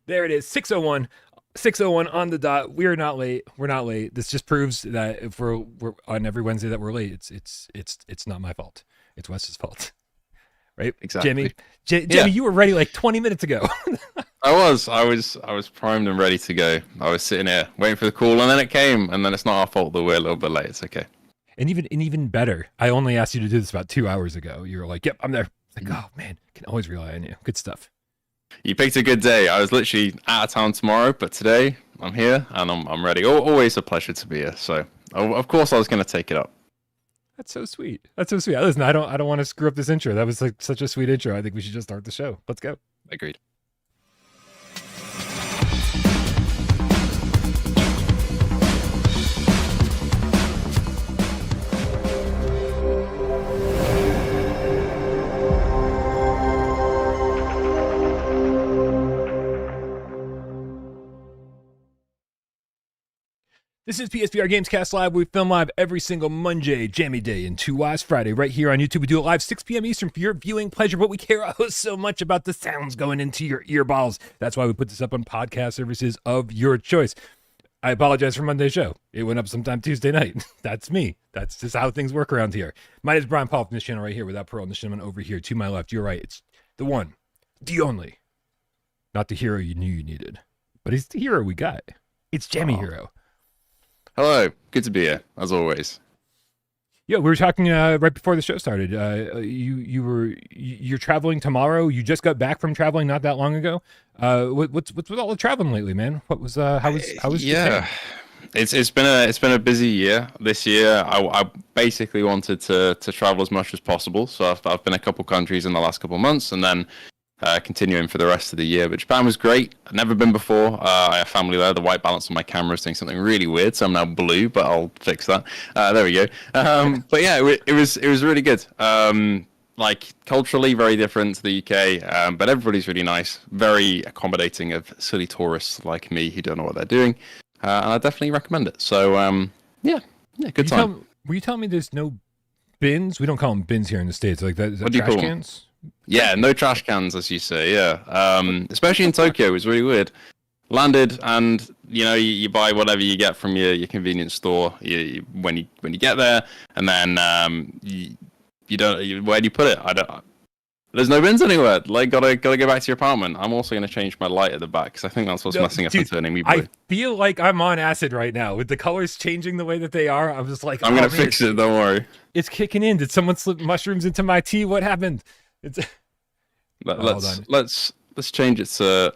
There it is, 6:01. 6:01 on the dot. We're not late. We're not late. This just proves that if we're on every Wednesday that we're late, it's not my fault. It's Wes's fault. Right? Exactly. Jammy, you were ready like 20 minutes ago. I was primed and ready to go. I was sitting here waiting for the call, and then it came, and then it's not our fault that we're a little bit late. It's okay. And even better, I only asked you to do this about 2 hours ago. You were like, "Yep, I'm there." Like, oh man, can always rely on you. Good stuff. You picked a good day. I was literally out of town tomorrow, but today I'm here and I'm ready. Always a pleasure to be here. So of course I was going to take it up. That's so sweet. That's so sweet. Listen, I don't want to screw up this intro. That was like such a sweet intro. I think we should just start the show. Let's go. Agreed. This is PSVR GamesCast Live. We film live every single Monday, Jammy Day, and Two Wise Friday right here on YouTube. We do it live 6 p.m. Eastern for your viewing pleasure, but we care so much about the sounds going into your earballs. That's why we put this up on podcast services of your choice. I apologize for Monday's show. It went up sometime Tuesday night. That's me. That's just how things work around here. My name is Brian Paul from this channel right here without Parole, and this gentleman over here to my left. You're right. It's the one, the only, not the hero you knew you needed, but he's the hero we got. It's Jammyhero. Hello, good to be here as always. Yeah, we were talking right before the show started. You're traveling tomorrow. You just got back from traveling not that long ago. What's with all the traveling lately, man? What was how was yeah? It's been a busy year. This year, I basically wanted to travel as much as possible. So I've been a couple countries in the last couple of months, and then continuing for the rest of the year. But Japan was great. I've never been before. I have family there. The white balance on my camera is doing something really weird, so I'm now blue, but I'll fix that. There we go. But yeah, it was really good. Like culturally very different to the UK, but everybody's really nice, very accommodating of silly tourists like me who don't know what they're doing, and I definitely recommend it. So yeah, good time. Were you telling me there's no bins? We don't call them bins here in the States. Like that, is that What do you trash call them? cans? Yeah, no trash cans, as you say. Yeah, especially in Tokyo, it was really weird. Landed, and you buy whatever you get from your convenience store. When you get there, and then you don't. Where do you put it? There's no bins anywhere. Like, gotta go back to your apartment. I'm also gonna change my light at the back because I think that's what's messing up and turning me blue. I feel like I'm on acid right now with the colors changing the way that they are. I'm just like, I'm gonna fix it. Don't worry. It's kicking in. Did someone slip mushrooms into my tea? What happened? Let's change it to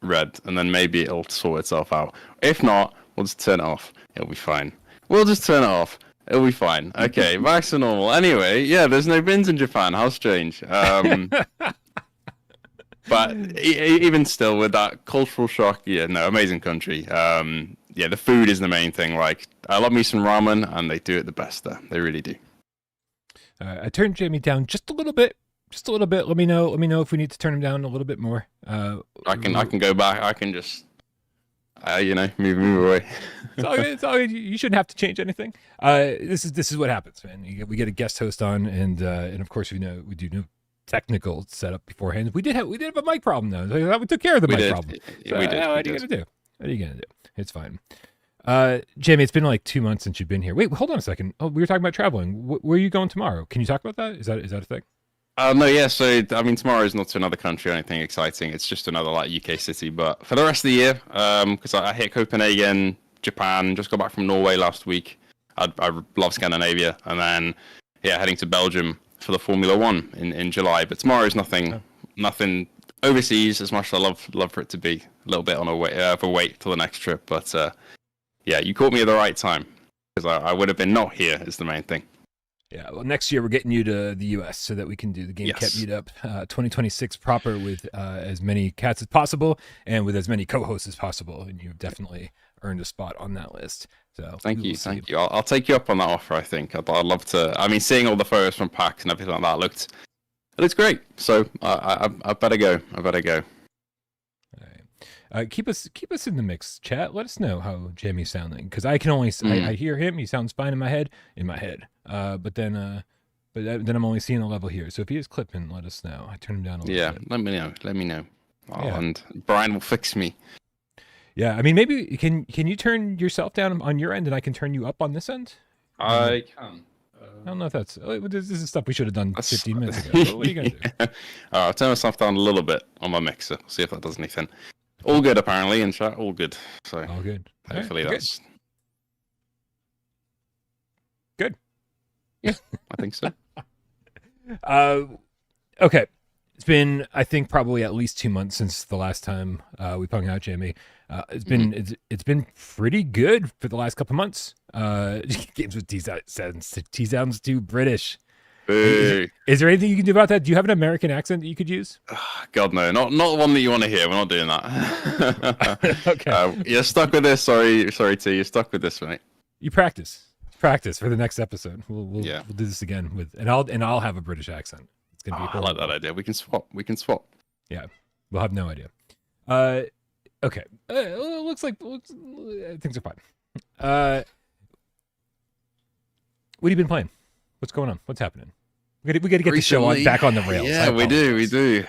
red, and then maybe it'll sort itself out. If not, we'll just turn it off. It'll be fine. We'll just turn it off. It'll be fine. Okay, back to normal. Anyway, yeah, there's no bins in Japan. How strange. But even still, with that cultural shock, yeah, no, amazing country. Yeah, the food is the main thing. Like, I love me some ramen, and they do it the best there. They really do. I turned Jamie down just a little bit. Just a little bit. Let me know if we need to turn him down a little bit more. I can go back. I can just, move away. It's all good. You shouldn't have to change anything. This is what happens, man. We get a guest host on, and of course we do no technical setup beforehand. We did have a mic problem though. We took care of the mic problem. So, we did. What are you gonna do? What are you gonna do? It's fine. Jamie, it's been like 2 months since you've been here. Wait, hold on a second. Oh, we were talking about traveling. Where are you going tomorrow? Can you talk about that? Is that a thing? No, yeah. So, I mean, tomorrow is not to another country or anything exciting. It's just another UK city. But for the rest of the year, because I hit Copenhagen, Japan, just got back from Norway last week. I love Scandinavia, and then heading to Belgium for the Formula One in July. But tomorrow is nothing overseas as much as I love for it to be. A little bit on a wait till the next trip. But you caught me at the right time because I would have been not here is the main thing. Yeah, well, next year we're getting you to the U.S. so that we can do the GameCat meetup 2026 proper with as many cats as possible and with as many co-hosts as possible. And you've definitely earned a spot on that list. So thank you. I'll take you up on that offer. I think I'd love to. I mean, seeing all the photos from PAX and everything like that looks great. So I better go. All right. Keep us in the mix, chat. Let us know how Jammy's sounding because I can only I hear him. He sounds fine in my head. But then I'm only seeing a level here. So if he is clipping, let us know. I turn him down a little bit. Yeah, let me know. Yeah. And Brian will fix me. Yeah, I mean, maybe can you turn yourself down on your end, and I can turn you up on this end? I can. I don't know if that's this is stuff we should have done That's- 15 minutes ago. But what are you gonna do? I'll turn myself down a little bit on my mixer. See if that does anything. All good, apparently, in chat. All good. So All good. All right, hopefully good. that's Good. Yeah, I think so. Okay. It's been, I think, probably at least 2 months since the last time we hung out, Jamie. It's been pretty good for the last couple months. Games with T sounds too British. Boo. Is there anything you can do about that? Do you have an American accent that you could use? God no, not one that you want to hear. We're not doing that. Okay. You're stuck with this. Sorry, T. You're stuck with this, mate. You practice for the next episode. We'll do this again and I'll have a British accent. It's gonna be I like that idea. We can swap. Yeah, we'll have no idea. Okay. Looks like things are fine. What have you been playing? What's going on? What's happening? We got to get the show back on the rails. Yeah, we do.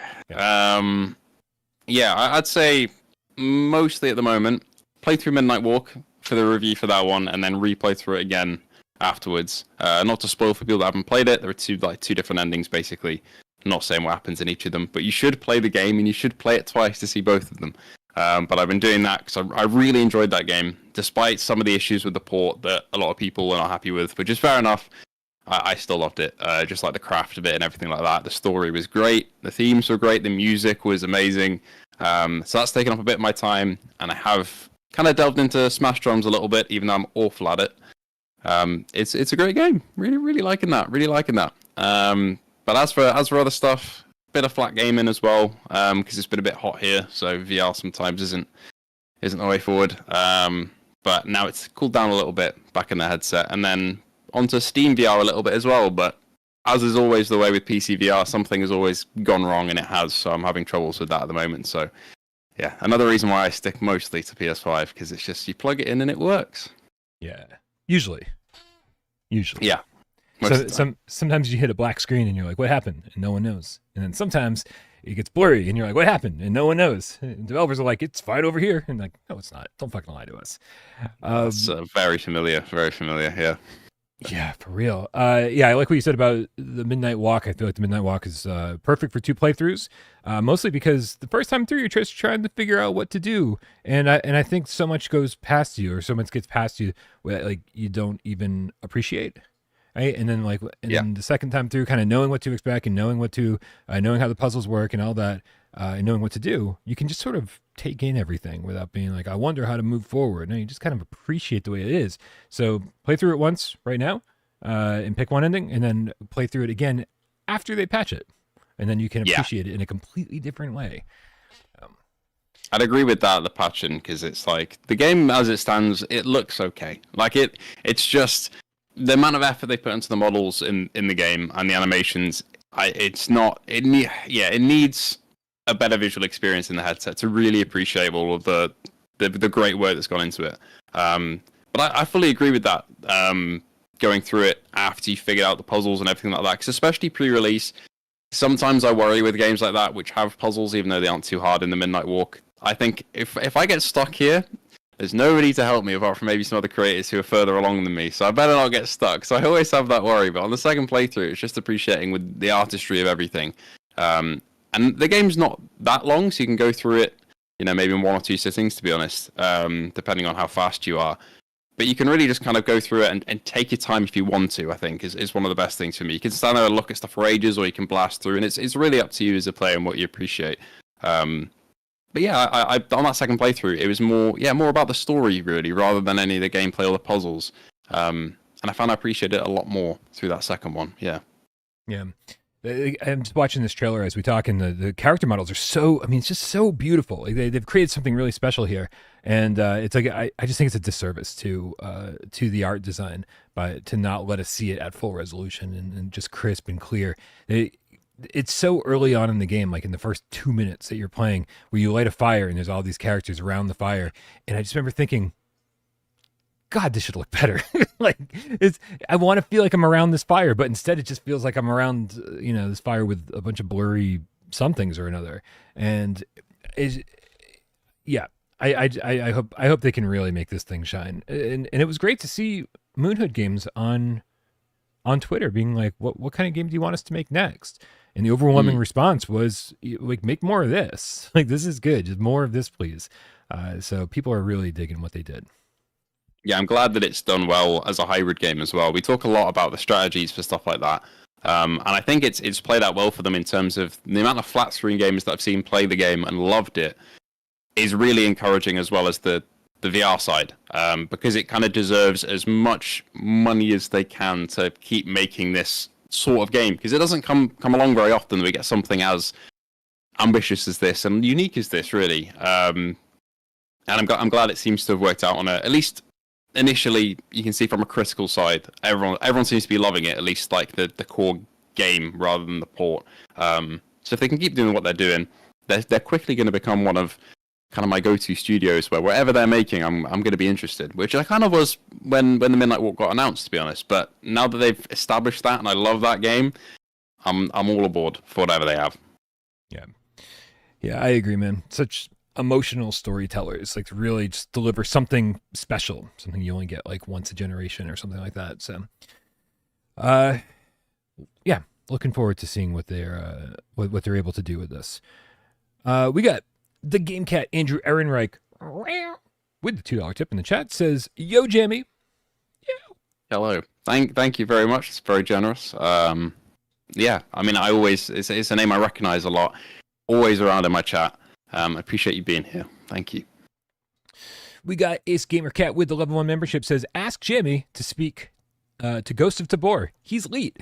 Yeah. I'd say mostly at the moment, play through Midnight Walk for the review for that one, and then replay through it again afterwards. Not to spoil for people that haven't played it, there are two different endings basically. I'm not saying what happens in each of them, but you should play the game and you should play it twice to see both of them. But I've been doing that because I really enjoyed that game, despite some of the issues with the port that a lot of people were not happy with, which is fair enough. I still loved it, just like the craft of it and everything like that. The story was great, the themes were great, the music was amazing. So that's taken up a bit of my time, and I have kind of delved into Smash Drums a little bit, even though I'm awful at it. It's a great game. Really liking that. But as for other stuff, bit of flat gaming as well, because it's been a bit hot here, so VR sometimes isn't the way forward. But now it's cooled down a little bit back in the headset, and then onto Steam VR a little bit as well. But as is always the way with PC VR, something has always gone wrong, and it has. So I'm having troubles with that at the moment. So yeah, another reason why I stick mostly to PS5, because it's just you plug it in and it works. Yeah, usually. Yeah. So sometimes you hit a black screen and you're like, what happened? And no one knows. And then sometimes it gets blurry and you're like, what happened? And no one knows. And developers are like, it's fine over here. And like, no, it's not. Don't fucking lie to us. That's very familiar. Yeah. Yeah, for real. Yeah, I like what you said about the Midnight Walk. I feel like the Midnight Walk is perfect for 2 playthroughs, mostly because the first time through, you're just trying to figure out what to do. And I think so much goes past you, or so much gets past you, like you don't even appreciate. Right? And then then the second time through, kind of knowing what to expect and knowing knowing how the puzzles work and all that, and knowing what to do, you can just sort of take in everything without being like, I wonder how to move forward. No, you just kind of appreciate the way it is. So play through it once right now, and pick one ending, and then play through it again after they patch it, and then you can appreciate it in a completely different way. I'd agree with that, the patching, because it's like the game as it stands, it looks okay. Like it's just the amount of effort they put into the models in the game and the animations. It needs a better visual experience in the headset to really appreciate all of the great work that's gone into it. But I fully agree with that. Going through it after you figured out the puzzles and everything like that, because especially pre-release, sometimes I worry with games like that which have puzzles, even though they aren't too hard in the Midnight Walk. I think if I get stuck here, there's nobody to help me apart from maybe some other creators who are further along than me, so I better not get stuck. So I always have that worry, but on the second playthrough, it's just appreciating with the artistry of everything. And the game's not that long, so you can go through it, maybe in 1 or 2 sittings, to be honest, depending on how fast you are. But you can really just kind of go through it and take your time if you want to, I think, is one of the best things for me. You can stand there and look at stuff for ages, or you can blast through, and it's really up to you as a player and what you appreciate. But yeah, I on that second playthrough, it was more about the story, really, rather than any of the gameplay or the puzzles. And I found I appreciated it a lot more through that second one, yeah. Yeah. I'm just watching this trailer as we talk, and the character models are it's just so beautiful. Like they've created something really special here, and it's like I just think it's a disservice to the art design to not let us see it at full resolution and just crisp and clear. It's so early on in the game, like in the first 2 minutes that you're playing, where you light a fire and there's all these characters around the fire, and I just remember thinking, God, this should look better. I want to feel like I'm around this fire, but instead it just feels like I'm around, this fire with a bunch of blurry somethings or another. And Yeah, I hope they can really make this thing shine. And it was great to see Moonhood Games on Twitter being like, what kind of game do you want us to make next? And the overwhelming response was like, make more of this. Like, this is good. Just more of this, please. So people are really digging what they did. Yeah, I'm glad that it's done well as a hybrid game as well. We talk a lot about the strategies for stuff like that. And I think it's played out well for them in terms of the amount of flat screen gamers that I've seen play the game and loved it is really encouraging, as well as the VR side, because it kind of deserves as much money as they can to keep making this sort of game, because it doesn't come along very often that we get something as ambitious as this and unique as this, really. And I'm glad it seems to have worked out on at least initially. You can see from a critical side, everyone seems to be loving it, at least like the core game rather than the port. So if they can keep doing what they're doing, they're quickly going to become one of kind of my go-to studios, where wherever they're making, I'm going to be interested, which I kind of was when the Midnight Walk got announced, to be honest. But now that they've established that, and I love that game, I'm all aboard for whatever they have. Yeah, I agree, man. Such emotional storytellers, like, really just deliver something special, something you only get like once a generation or something like that. So, yeah, looking forward to seeing what they're able to do with this. We got the GameCat Andrew Ehrenreich with the $2 tip in the chat, says, "Yo, Jammy." Yeah. Hello. Thank you very much. It's very generous. Yeah, I mean, it's a name I recognize a lot. Always around in my chat. I appreciate you being here. Thank you. We got Ace Gamer Cat with the level 1 membership, says, "Ask Jammy to speak to Ghost of Tabor. He's elite."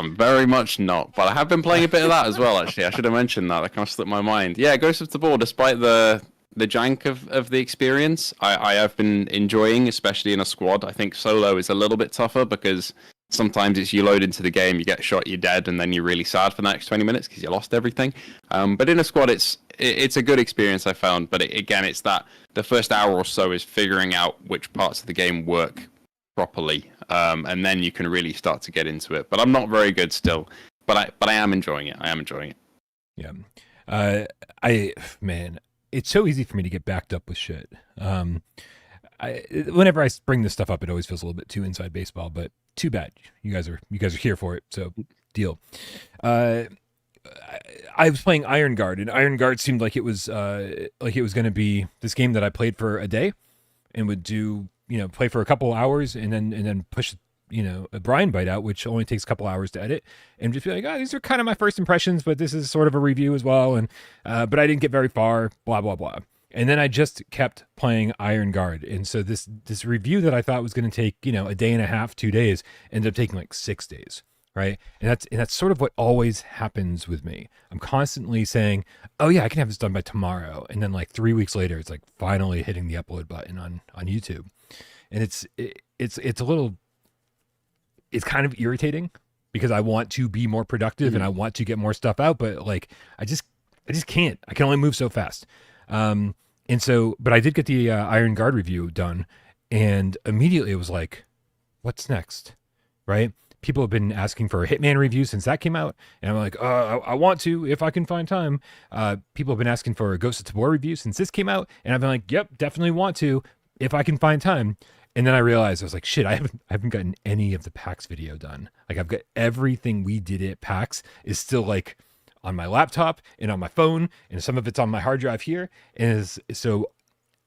Very much not, but I have been playing a bit of that as well, actually. I should have mentioned that. That kind of slipped my mind. Yeah, Ghost of Tabor, despite the jank of the experience, I have been enjoying, especially in a squad. I think solo is a little bit tougher, because sometimes it's you load into the game, you get shot, you're dead, and then you're really sad for the next 20 minutes because you lost everything. But in a squad, it's a good experience, I found. But it's that the first hour or so is figuring out which parts of the game work properly, and then you can really start to get into it. But I'm not very good still, but I am enjoying it. Yeah. Man, it's so easy for me to get backed up with shit. Whenever I bring this stuff up, it always feels a little bit too inside baseball, but too bad. You guys are here for it, so deal. I was playing Iron Guard, and Iron Guard seemed like it was going to be this game that I played for a day and would do, play for a couple hours and then push, a Brian bite out, which only takes a couple hours to edit, and just be like, these are kind of my first impressions, but this is sort of a review as well. And, but I didn't get very far, blah, blah, blah. And then I just kept playing Iron Guard. And so this review that I thought was going to take, a day and a half, 2 days, ended up taking like 6 days. Right. And that's sort of what always happens with me. I'm constantly saying, oh yeah, I can have this done by tomorrow. And then like 3 weeks later, it's like finally hitting the upload button on YouTube. And it's kind of irritating, because I want to be more productive and I want to get more stuff out, but like, I just can't. I can only move so fast. And so, but I did get the Iron Guard review done, and immediately it was like, what's next? Right? People have been asking for a Hitman review since that came out, and I'm like, I want to, if I can find time. People have been asking for a Ghost of Tabor review since this came out, and I've been like, yep, definitely want to, if I can find time. And then I realized, I was like, shit, I haven't gotten any of the PAX video done. Like, I've got everything we did at PAX is still like on my laptop and on my phone, and some of it's on my hard drive here. And so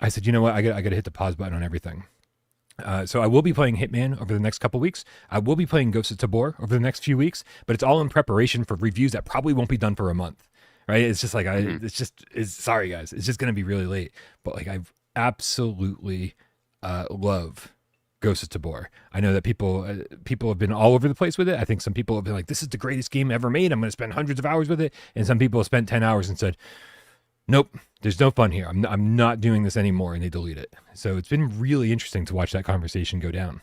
I said, you know what? I got to hit the pause button on everything. So I will be playing Hitman over the next couple weeks. I will be playing Ghost of Tabor over the next few weeks, but it's all in preparation for reviews that probably won't be done for a month. Right? It's just like, sorry guys, it's just going to be really late. But like, I absolutely love Ghost of Tabor. I know that people have been all over the place with it. I think some people have been like, this is the greatest game ever made, I'm going to spend hundreds of hours with it. And some people have spent 10 hours and said, nope, there's no fun here. I'm not doing this anymore, and they delete it. So it's been really interesting to watch that conversation go down.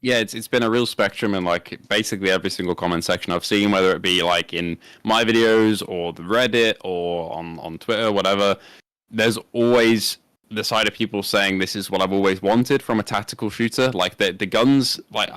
Yeah, it's been a real spectrum, and like basically every single comment section I've seen, whether it be like in my videos or the Reddit or on Twitter, whatever, there's always the side of people saying this is what I've always wanted from a tactical shooter. Like the guns, like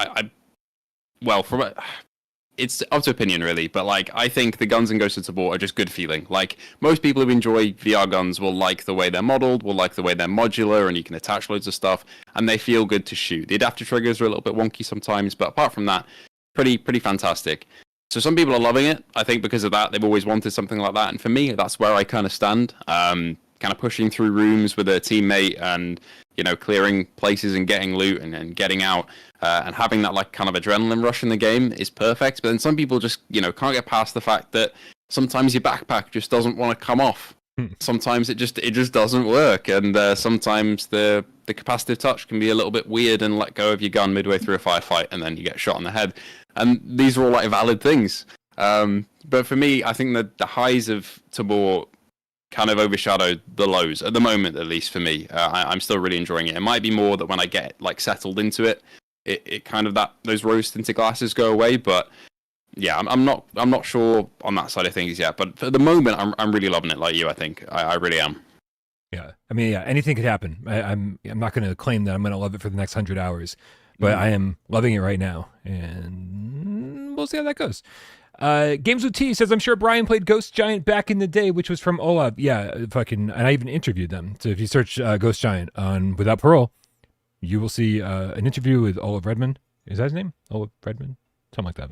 it's up to opinion really, but like I think the guns in Ghost of Tabor are just good feeling. Like most people who enjoy VR guns will like the way they're modeled, will like the way they're modular, and you can attach loads of stuff, and they feel good to shoot. The adaptive triggers are a little bit wonky sometimes, but apart from that, pretty fantastic. So some people are loving it. I think because of that, they've always wanted something like that, and for me, that's where I kind of stand. Kind of pushing through rooms with a teammate and, you know, clearing places and getting loot and getting out and having that like kind of adrenaline rush in the game is perfect. But then some people just, you know, can't get past the fact that sometimes your backpack just doesn't want to come off. Sometimes it just doesn't work, and sometimes the capacitive touch can be a little bit weird and let go of your gun midway through a firefight, and then you get shot in the head. And these are all like valid things. But for me, I think that the highs of Tabor kind of overshadowed the lows at the moment, at least for me. I'm still really enjoying it. It might be more that when I get like settled into it, it kind of those rose tinted glasses go away. But yeah, I'm not sure on that side of things yet. But for the moment, I'm really loving it. Like you, I think I really am. Yeah, I mean, yeah, anything could happen. I'm not going to claim that I'm going to love it for the next 100 hours, but I am loving it right now, and we'll see how that goes. Games with T says, I'm sure Brian played Ghost Giant back in the day, which was from Olaf. Yeah, and I even interviewed them. So if you search Ghost Giant on Without Parole, you will see an interview with Olaf Redmond. Is that his name? Olaf Redmond? Something like that.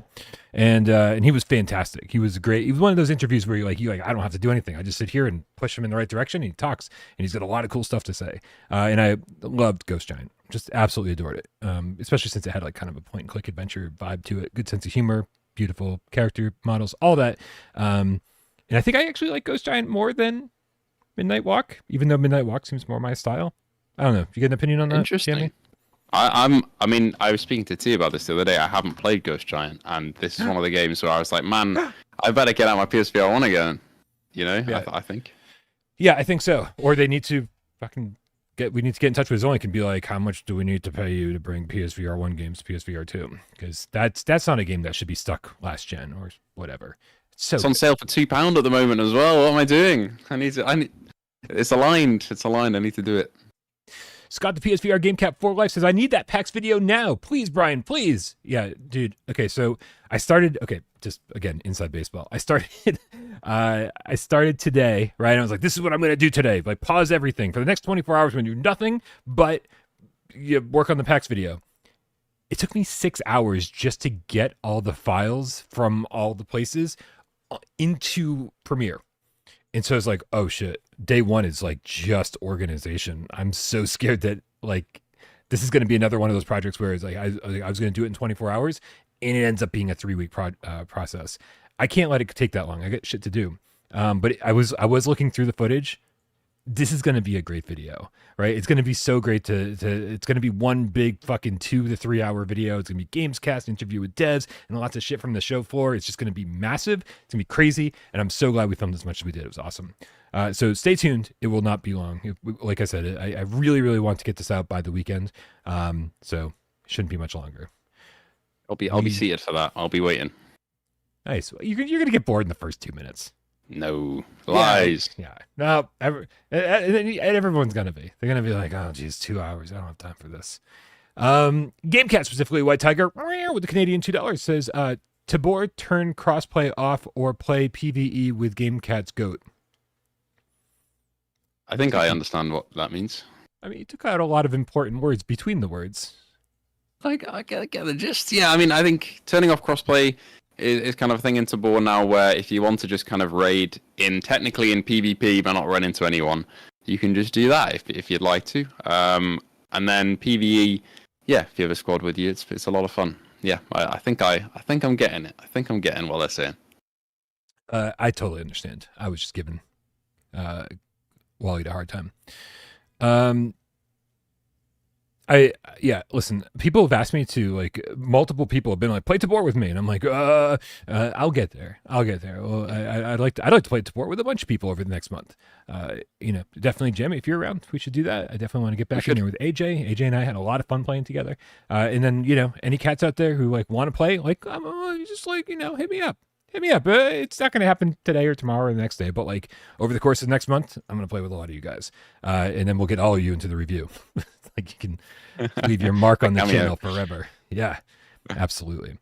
And he was fantastic. He was great. He was one of those interviews where I don't have to do anything. I just sit here and push him in the right direction. And he talks, and he's got a lot of cool stuff to say. And I loved Ghost Giant. Just absolutely adored it. Especially since it had like kind of a point and click adventure vibe to it. Good sense of humor. Beautiful character models, all that. And I think I actually like Ghost Giant more than Midnight Walk, even though Midnight Walk seems more my style. I don't know. You get an opinion on that? Interesting. Jammy? I mean, I was speaking to T about this the other day. I haven't played Ghost Giant, and this is one of the games where I was like, man, I better get out my PSVR 1 again. You know, yeah. I think. Yeah, I think so. Or they need to we need to get in touch with Zoink and be like, how much do we need to pay you to bring PSVR 1 games to PSVR 2? Because that's not a game that should be stuck last gen or whatever. It's on sale for £2 at the moment as well. What am I doing? It's aligned. I need to do it. Scott, the PSVR GameCat for Life, says, I need that PAX video now. Please, Brian, please. Yeah, dude. Okay, so I started, just again, inside baseball. I started today, right? I was like, this is what I'm going to do today. Like, pause everything. For the next 24 hours, I'm going to do nothing but work on the PAX video. It took me 6 hours just to get all the files from all the places into Premiere. And so it's like, oh shit, day one is like just organization. I'm so scared that like this is going to be another one of those projects where it's like I was going to do it in 24 hours and it ends up being a 3-week process. I can't let it take that long. I got shit to do. But I was looking through the footage. This is going to be a great video, right? It's going to be so great it's going to be one big fucking 2 to 3 hour video. It's going to be GamesCast, interview with devs, and lots of shit from the show floor. It's just going to be massive. It's going to be crazy. And I'm so glad we filmed as much as we did. It was awesome. So stay tuned. It will not be long. Like I said, I really, really want to get this out by the weekend. So it shouldn't be much longer. I'll be seated for that. I'll be waiting. Nice. You're going to get bored in the first 2 minutes. No lies. Yeah. No. Everyone's gonna be. They're gonna be like, oh, geez, 2 hours. I don't have time for this. GameCat, specifically White Tiger with the Canadian $2 says, Tabor turn crossplay off or play PVE with GameCat's GOAT. I think I understand what that means. I mean, you took out a lot of important words between the words. I get the gist. Yeah, I mean, I think turning off crossplay is kind of a thing in Tabor now where if you want to just kind of raid technically in PvP but not run into anyone, you can just do that if you'd like to. And then PvE, yeah, if you have a squad with you, it's a lot of fun. Yeah, I think I'm getting it. I think I'm getting what they're saying. I totally understand. I was just giving Wally a hard time. Listen, people have asked me to, like, multiple people have been like, play Tabor with me. And I'm like, I'll get there. Well, I'd like to play Tabor with a bunch of people over the next month. Definitely Jammy, if you're around, we should do that. I definitely want to get back in here with AJ. AJ and I had a lot of fun playing together. And then, any cats out there who like want to play, like, just like, hit me up. It's not going to happen today or tomorrow or the next day, but like over the course of the next month, I'm going to play with a lot of you guys. And then we'll get all of you into the review. Like you can leave your mark on the channel forever. Yeah, absolutely.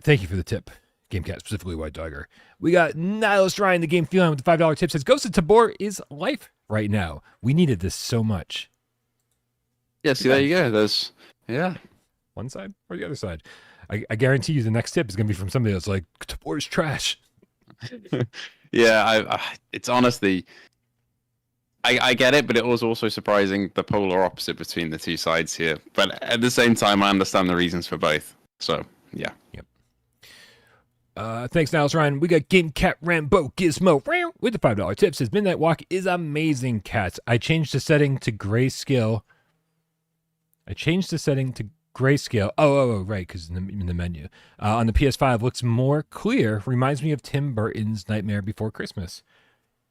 Thank you for the tip, GameCat, specifically White Dogger. We got Nihilist Ryan, the game feeling with the $5 tip, says, Ghost of Tabor is life right now. We needed this so much. Yeah, see, there you go. There's, yeah. One side or the other side? I guarantee you the next tip is going to be from somebody that's like, Tabor's trash. Yeah, it's honestly, I get it, but it was also surprising the polar opposite between the two sides here. But at the same time, I understand the reasons for both. So, yeah. Yep. Thanks, Niles Ryan. We got GameCat Rambo Gizmo with the $5 tip. Says Midnight Walk is amazing, cats. I changed the setting to grayscale. Oh, right, because in the menu. On the PS5, looks more clear. Reminds me of Tim Burton's Nightmare Before Christmas.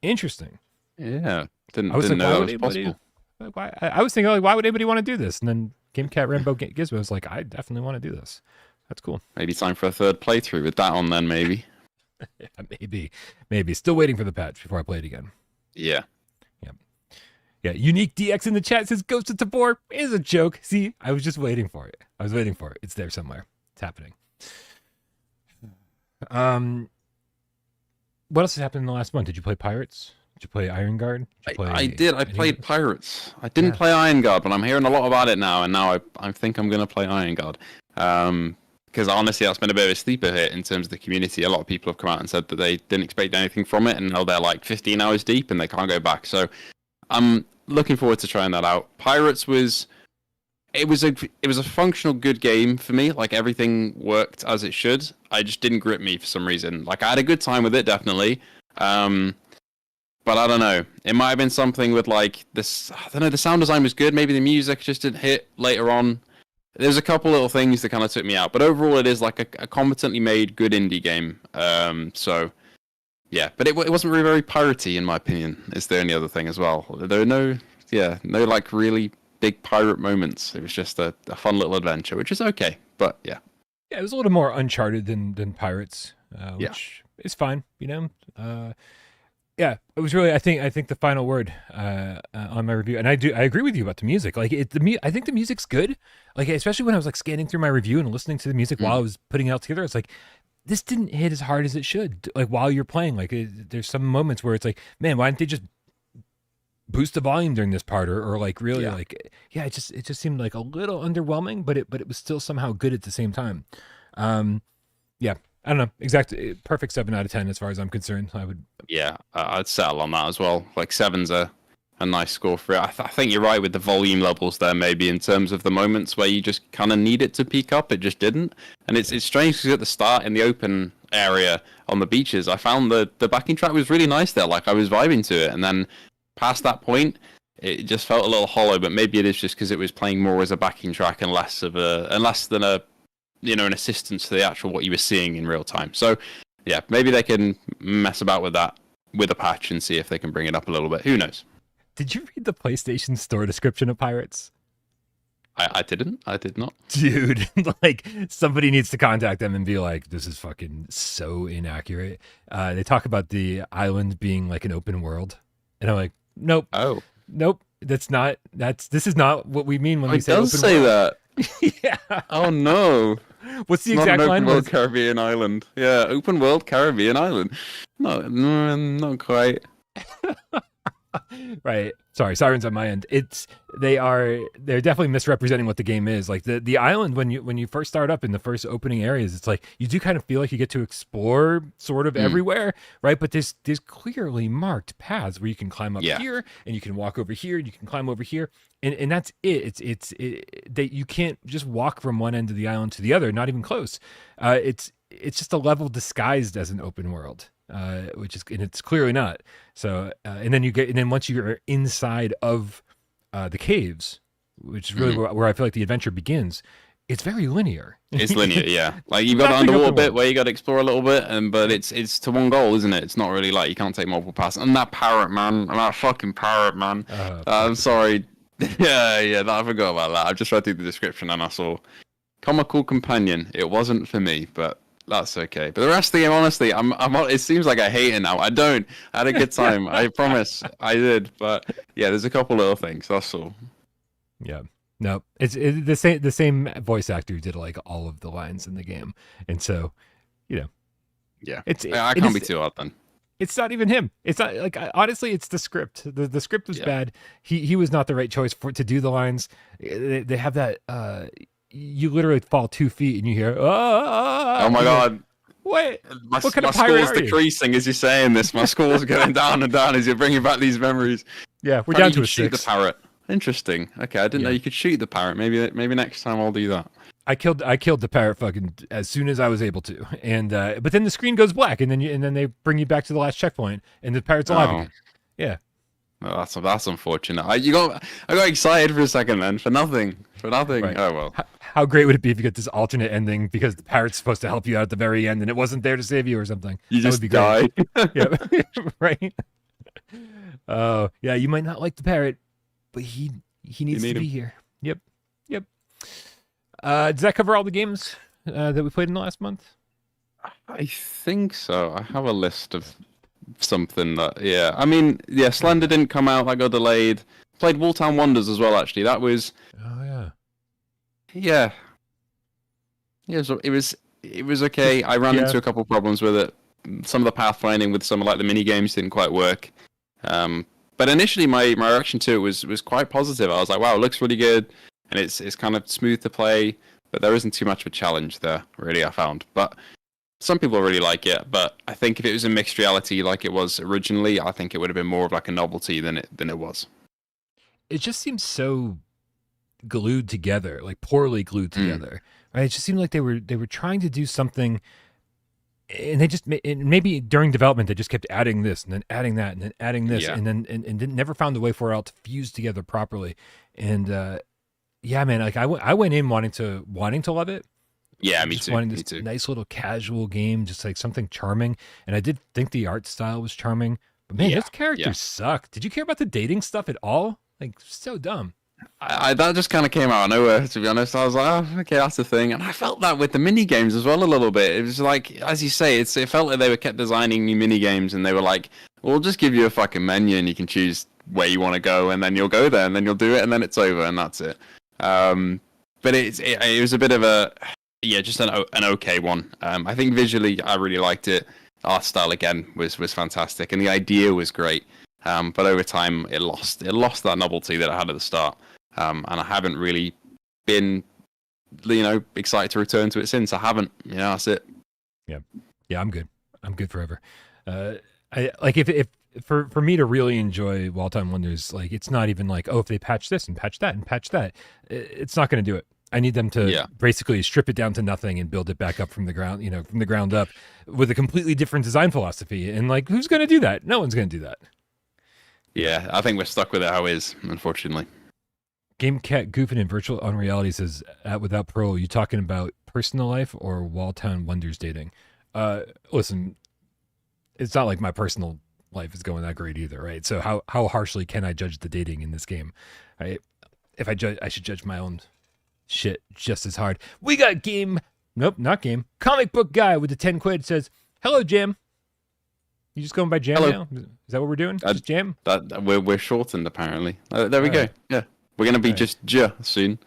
Interesting. Yeah. Didn't know why that was possible. I was thinking, like, why would anybody want to do this? And then GameCat Rambo Gizmo was like, I definitely want to do this. That's cool. Maybe time for a third playthrough with that on then, maybe. Yeah, maybe. Still waiting for the patch before I play it again. Yeah. Yeah, Unique DX in the chat says Ghost of Tabor is a joke. See, I was just waiting for it. It's there somewhere. It's happening. What else has happened in the last month? Did you play Pirates? Did you play Iron Guard? I did. I played Pirates. I didn't play Iron Guard, but I'm hearing a lot about it now, and now I think I'm going to play Iron Guard. Because honestly, that's been a bit of a sleeper hit in terms of the community. A lot of people have come out and said that they didn't expect anything from it, and now they're like 15 hours deep, and they can't go back. So I'm looking forward to trying that out. Pirates was a functional good game for me. Like everything worked as it should. I just didn't grip me for some reason. Like I had a good time with it, definitely. But I don't know. It might have been something with like this. I don't know. The sound design was good. Maybe the music just didn't hit later on. There's a couple little things that kind of took me out. But overall, it is like a competently made, good indie game. So. Yeah, but it wasn't really very piratey in my opinion. Is the only other thing as well. There are no like really big pirate moments. It was just a fun little adventure, which is okay. But yeah. Yeah, it was a little more Uncharted than Pirates, which is fine, you know. Yeah, it was really. I think the final word on my review, and I agree with you about the music. Like I think the music's good. Like especially when I was like scanning through my review and listening to the music while I was putting it all together. It's like, this didn't hit as hard as it should. Like while you're playing, like there's some moments where it's like, man, why didn't they just boost the volume during this part, or like really it just seemed like a little underwhelming, but it was still somehow good at the same time. Yeah, I don't know, exactly perfect 7 out of 10 as far as I'm concerned. I'd settle on that as well. Like 7's a nice score for it. I think you're right with the volume levels there, maybe in terms of the moments where you just kind of need it to peak up. It just didn't, and it's strange because at the start in the open area on the beaches, I found the backing track was really nice there. Like I was vibing to it, and then past that point, it just felt a little hollow. But maybe it is just because it was playing more as a backing track and less than an assistance to the actual what you were seeing in real time. So yeah, maybe they can mess about with that with a patch and see if they can bring it up a little bit. Who knows? Did you read the PlayStation Store description of Pirates? I didn't. I did not. Dude, like somebody needs to contact them and be like, this is fucking so inaccurate. They talk about the island being like an open world. And I'm like, nope. Oh. Nope. This is not what we mean when we say open world. It does say that. Yeah. Oh no. What's the exact line? Open world Caribbean island. Yeah, open world Caribbean island. No, not quite. Right. Sorry, sirens on my end. They're definitely misrepresenting what the game is. Like the island when you first start up in the first opening areas, it's like you do kind of feel like you get to explore sort of everywhere, right? But there's clearly marked paths where you can climb up here and you can walk over here and you can climb over here. And that's it. That you can't just walk from one end of the island to the other, not even close. It's just a level disguised as an open world. And it's clearly not. So, and then once you're inside of the caves, which is really where I feel like the adventure begins, it's very linear. It's linear, yeah. Like you've got the underwater bit where you got to explore a little bit, but it's to one goal, isn't it? It's not really like you can't take multiple passes. And that parrot, man, that fucking parrot, man. I'm sorry. yeah, I forgot about that. I just read through the description and I saw comical companion. It wasn't for me, but that's okay. But the rest of the game, honestly, it seems like I hate it now. I don't. I had a good time. I promise I did. But yeah, there's a couple little things. That's all. Yeah. No, it's the same voice actor who did like all of the lines in the game, and so, you know, Yeah, it's I can't be too hard then. It's not even him. It's not like honestly, it's the script. The script was bad. He was not the right choice to do the lines. They have that. You literally fall 2 feet and you hear. Oh my god! What? What kind my of pirate score's are you? decreasing as you're saying this. My score's going down and down as you're bringing back these memories. Yeah, we're Apparently down to you a shoot 6. the parrot. Interesting. Okay, I didn't know you could shoot the parrot. Maybe next time I'll do that. I killed the parrot fucking as soon as I was able to, and but then the screen goes black, and then they bring you back to the last checkpoint, and the parrot's alive again. Yeah. Oh, that's unfortunate. I got excited for a second then for nothing. Right. Oh well. How great would it be if you get this alternate ending because the parrot's supposed to help you out at the very end and it wasn't there to save you or something? You that just would be great. die. Yeah, right. Oh, yeah. You might not like the parrot, but he needs to be here. Yep. Does that cover all the games that we played in the last month? I think so. I have a list of something that, I mean, Slender didn't come out. That got delayed. Played Walltown Wonders as well, actually. That was... Oh, yeah. Yeah. It was okay. I ran into a couple of problems with it. Some of the pathfinding with some of like the mini games didn't quite work. But initially my reaction to it was quite positive. I was like, wow, it looks really good. And it's kind of smooth to play, but there isn't too much of a challenge there, really, I found. But some people really like it, but I think if it was a mixed reality like it was originally, I think it would have been more of like a novelty than it was. It just seems so glued together, like poorly glued together. Right? It just seemed like they were trying to do something, and they just maybe during development they just kept adding this and then adding that and then adding this and then never found a way for it all to fuse together properly. And yeah, man, like I went in wanting to love it. Yeah, me just too. Wanting this me too. nice little casual game, just like something charming. And I did think the art style was charming, but man, those characters suck. Did you care about the dating stuff at all? Like, so dumb. That just kind of came out of nowhere, to be honest. I was like, oh, okay, that's the thing. And I felt that with the mini games as well a little bit. It was like, as you say, it felt like they kept designing new mini games, and they were like, we'll just give you a fucking menu, and you can choose where you want to go, and then you'll go there, and then you'll do it, and then it's over, and that's it. But it was a bit of a just an okay one. I think visually I really liked it. Art style again was fantastic, and the idea was great. But over time it lost that novelty that I had at the start. And I haven't really been, excited to return to it since. I haven't. That's it. Yeah, I'm good. I'm good forever. I like if for me to really enjoy Walltown Wonders, like it's not even like, oh, if they patch this and patch that and patch that, it's not going to do it. I need them to basically strip it down to nothing and build it back up from the ground, from the ground up with a completely different design philosophy. And like, who's going to do that? No one's going to do that. Yeah, I think we're stuck with it how it is, unfortunately. GameCat goofing in virtual unreality says, without Parole, you talking about personal life or Walltown Wonders dating? Listen, it's not like my personal life is going that great either, right? So how harshly can I judge the dating in this game? Right? If I judge, I should judge my own shit just as hard. We got comic book guy with the 10 quid says, hello, Jam. You just going by Jam now? Is that what we're doing? Just Jam? We're shortened, apparently. There we go. Yeah. We're going to be just J soon.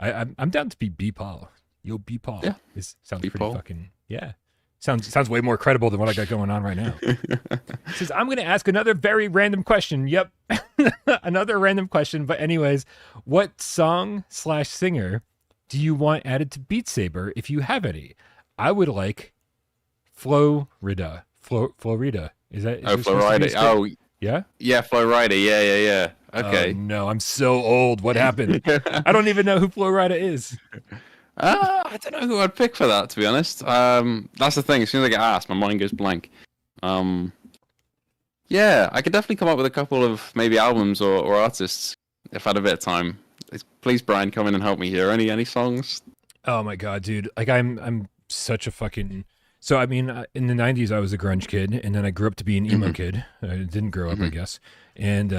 I'm down to be B Paul. Yo, B Paul. Yeah. This sounds B. pretty Paul. fucking, yeah. Sounds way more credible than what I got going on right now. Says, I'm going to ask another very random question. Yep. Another random question. But anyways, what song/singer do you want added to Beat Saber if you have any? I would like Florida. Florida. Is that? Florida. Oh, yeah? Yeah, Florida. Yeah. Okay. No, I'm so old. What happened? I don't even know who Florida is. I don't know who I'd pick for that, to be honest. That's the thing. As soon as I get asked, my mind goes blank. Yeah, I could definitely come up with a couple of maybe albums or artists if I had a bit of time. Please, Brian, come in and help me here. Any songs? Oh my god, dude! Like I'm such a fucking. So I mean, in the '90s, I was a grunge kid, and then I grew up to be an emo kid. I didn't grow up, I guess, and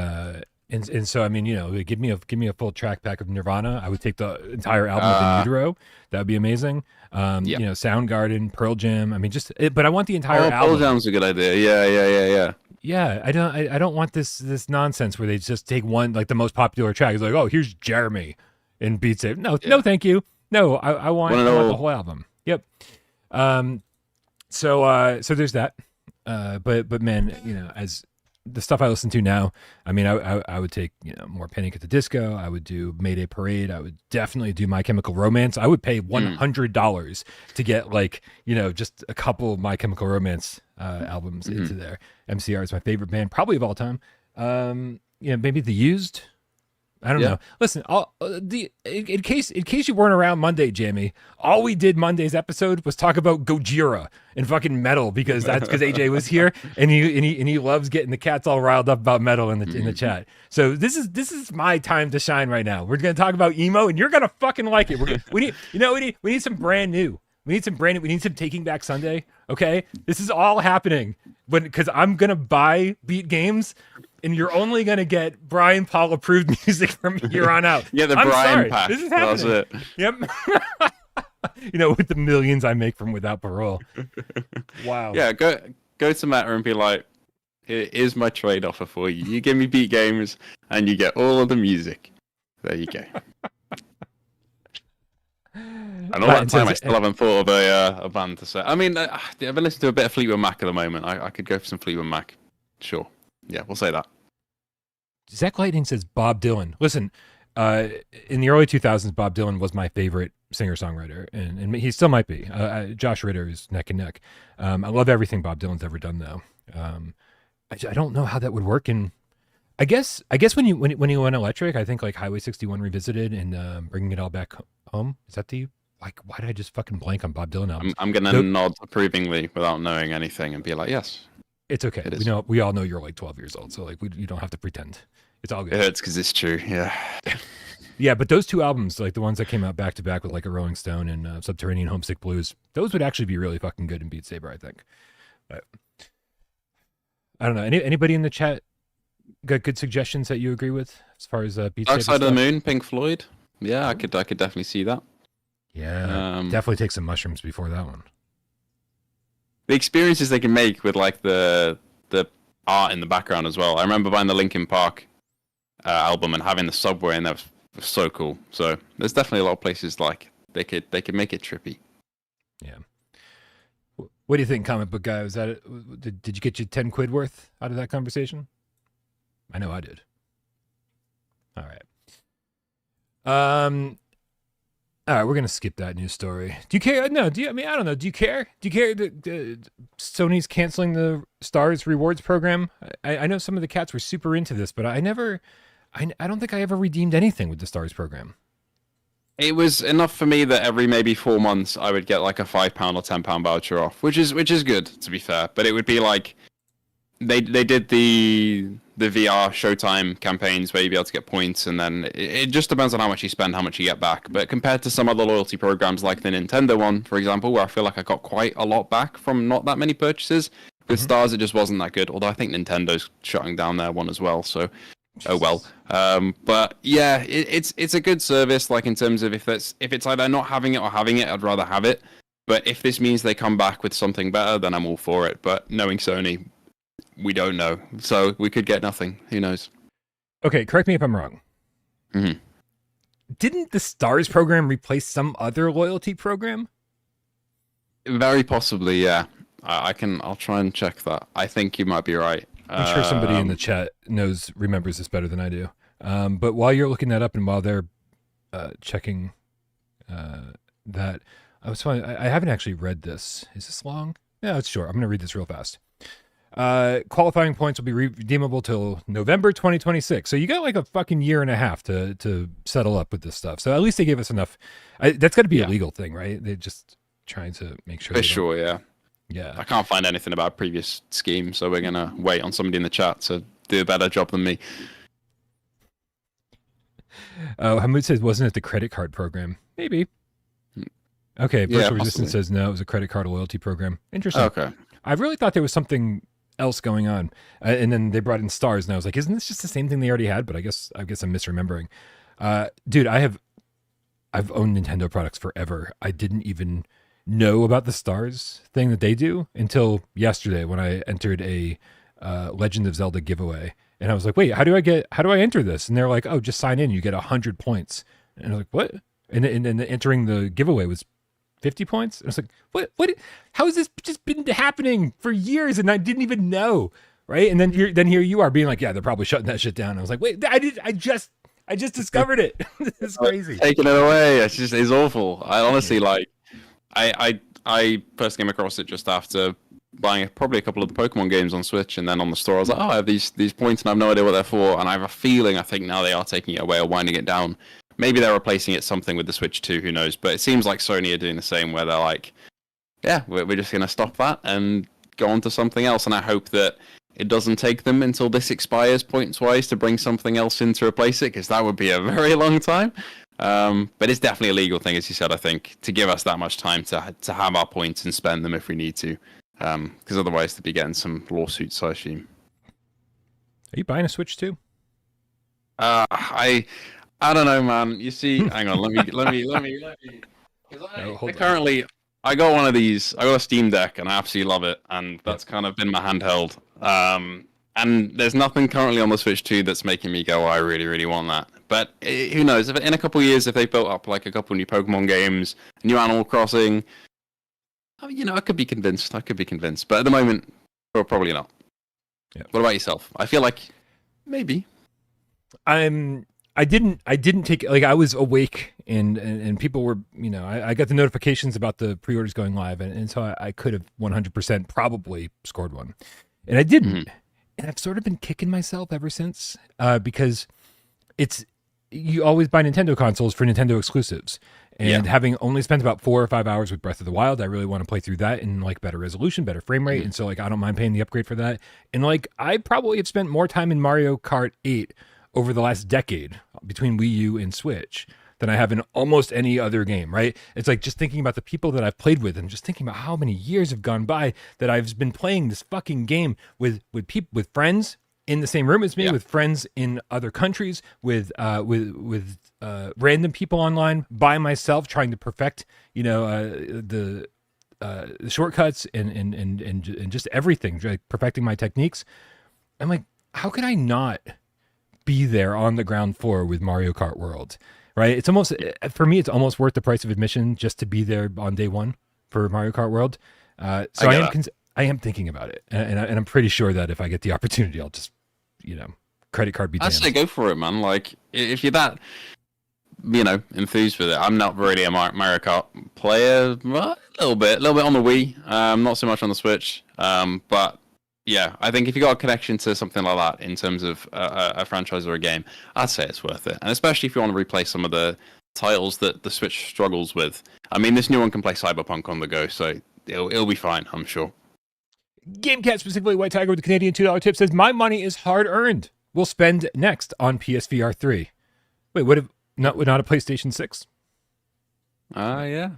so I mean, give me a full track pack of Nirvana. I would take the entire album of In Utero. That would be amazing. Soundgarden, Pearl Jam. I mean, but I want the entire album. Pearl Jam's a good idea. Yeah. Yeah, I don't want this nonsense where they just take one, like the most popular track. It's like, oh, here's Jeremy in Beat Saber. No, thank you. No, I want the whole album. Yep. So there's that. But man, as the stuff I listen to now, I mean, I would take, more Panic at the Disco. I would do Mayday Parade. I would definitely do My Chemical Romance. I would pay $100 to get just a couple of My Chemical Romance albums into there. MCR is my favorite band, probably of all time. Maybe The Used. I don't know. Listen, in case you weren't around Monday, Jammy, all we did Monday's episode was talk about Gojira and fucking metal because AJ was here and he loves getting the cats all riled up about metal in the chat. So this is my time to shine right now. We're gonna talk about emo and you're gonna fucking like it. We need some brand new. We need some Taking Back Sunday. Okay, this is all happening because I'm gonna buy Beat Games. And you're only going to get Brian Paul approved music from here on out. Yeah, the Brian pack. This is happening. That's it. Yep. With the millions I make from Without Parole. Wow. Yeah, go to Meta and be like, here is my trade offer for you. You give me Beat Games and you get all of the music. There you go. And all that time, I still haven't thought of a band to say. I mean, I've been listening to a bit of Fleetwood Mac at the moment. I could go for some Fleetwood Mac. Sure. Yeah, we'll say that. Zach Lightning says Bob Dylan. Listen, in the early 2000s, Bob Dylan was my favorite singer-songwriter, and he still might be. Josh Ritter is neck and neck. I love everything Bob Dylan's ever done, though. I don't know how that would work. And I guess when you went electric, I think like Highway 61 Revisited and Bringing It All Back Home. Is that why did I just fucking blank on Bob Dylan albums? I'm gonna nod approvingly without knowing anything and be like, yes. It's okay. We all know you're like 12 years old, so you don't have to pretend. It's all good. It hurts because it's true. Yeah. Yeah, but those two albums, like the ones that came out back to back with like a Rolling Stone and Subterranean Homesick Blues, those would actually be really fucking good in Beat Saber, I think. But I don't know. Anybody in the chat got good suggestions that you agree with as far as Beat Saber? Dark Side of the Moon, Pink Floyd. Yeah, I could definitely see that. Yeah, definitely take some mushrooms before that one. The experiences they can make with like the art in the background as well. I remember buying the Linkin Park album and having the subway, and that was so cool. So there's definitely a lot of places like they could make it trippy. Yeah. What do you think, comic book guy? Was that did you get your 10 quid worth out of that conversation? I know I did. All right. All right, we're gonna skip that news story. Do you care? No. I don't know. Do you care? Do you care that Sony's canceling the Stars rewards program? I know some of the cats were super into this, but I don't think I ever redeemed anything with the Stars program. It was enough for me that every maybe 4 months I would get like a £5 or £10 voucher off, which is good, to be fair. But it would be like they did the VR Showtime campaigns where you'd be able to get points, and then it just depends on how much you spend, how much you get back. But compared to some other loyalty programs like the Nintendo one, for example, where I feel like I got quite a lot back from not that many purchases, with Stars it just wasn't that good. Although I think Nintendo's shutting down their one as well, so oh well. But yeah, it's a good service. Like in terms of if it's either not having it or having it, I'd rather have it. But if this means they come back with something better, then I'm all for it. But knowing Sony, we don't know. So we could get nothing. Who knows? Okay, correct me if I'm wrong. Mm-hmm. Didn't the Stars program replace some other loyalty program? Very possibly, yeah. I'll try and check that. I think you might be right. I'm sure somebody in the chat remembers this better than I do. But while you're looking that up and while they're checking that, I haven't actually read this. Is this long? Yeah, it's short. I'm going to read this real fast. Qualifying points will be redeemable till November 2026. So you got like a fucking year and a half to settle up with this stuff. So at least they gave us enough. That's got to be a legal thing, right? They're just trying to make sure. For sure, yeah. Yeah. I can't find anything about a previous scheme, so we're going to wait on somebody in the chat to do a better job than me. Hamoud says, wasn't it the credit card program? Maybe. Okay, Virtual Resistance says, no, it was a credit card loyalty program. Interesting. Okay. I really thought there was something else going on. And then they brought in Stars, and I was like, isn't this just the same thing they already had? But I guess I'm misremembering. Dude, I've owned Nintendo products forever. I didn't even know about the Stars thing that they do until yesterday when I entered a Legend of Zelda giveaway. And I was like, wait, how do I enter this? And they're like, oh, just sign in. You get 100 points. And I was like, what? And then entering the giveaway was 50 points. And I was like, what? How has this just been happening for years? And I didn't even know. Right. And then here you are being like, yeah, they're probably shutting that shit down. I was like, wait, I just discovered it. This is crazy. Taking it away. It's awful. I honestly I first came across it just after buying probably a couple of the Pokemon games on Switch, and then on the store I was like, oh, I have these points and I have no idea what they're for, and I have a feeling I think now they are taking it away or winding it down. Maybe they're replacing it something with the Switch 2, who knows? But it seems like Sony are doing the same, where they're like, yeah, we're just going to stop that and go on to something else, and I hope that it doesn't take them until this expires points-wise to bring something else in to replace it, because that would be a very long time. But it's definitely a legal thing, as you said, I think, to give us that much time to have our points and spend them if we need to. Because otherwise they'd be getting some lawsuits, I assume. Are you buying a Switch 2? I don't know, man. You see, hang on, let me. Because I got one of these. I got a Steam Deck, and I absolutely love it, and that's kind of been my handheld. And there's nothing currently on the Switch 2 that's making me go, oh, I really, really want that. But who knows? If in a couple of years, if they built up like a couple new Pokemon games, new Animal Crossing, I could be convinced. But at the moment, well, probably not. Yeah. What about yourself? I feel like maybe. I didn't take, like, I was awake and people were, I got the notifications about the pre-orders going live, and so I could have 100% probably scored one, and I didn't. Mm-hmm. And I've sort of been kicking myself ever since, because you always buy Nintendo consoles for Nintendo exclusives. And having only spent about 4 or 5 hours with Breath of the Wild, I really want to play through that in like better resolution, better frame rate. Mm-hmm. And so like, I don't mind paying the upgrade for that. And like, I probably have spent more time in Mario Kart 8 over the last decade between Wii U and Switch than I have in almost any other game, right? It's like just thinking about the people that I've played with and just thinking about how many years have gone by that I've been playing this fucking game with people, with friends in the same room as me, with friends in other countries, with random people online, by myself, trying to perfect, the shortcuts and just everything, like perfecting my techniques. I'm like, how could I not be there on the ground floor with Mario Kart World? Right? It's almost, for me, it's almost worth the price of admission just to be there on day one for Mario Kart World. So I am thinking about it, and I'm pretty sure that if I get the opportunity, I'll just, credit card be damned. I'd say go for it, man. Like, if you're that, enthused with it. I'm not really a Mario Kart player. Well, a little bit on the Wii. Not so much on the Switch. But yeah, I think if you got a connection to something like that in terms of a franchise or a game, I'd say it's worth it. And especially if you want to replay some of the titles that the Switch struggles with. I mean, this new one can play Cyberpunk on the go, so it'll be fine, I'm sure. GameCat, specifically White Tiger with the Canadian $2 tip, says, my money is hard earned. We'll spend next on PSVR 3. Wait, what if not a PlayStation 6? Yeah.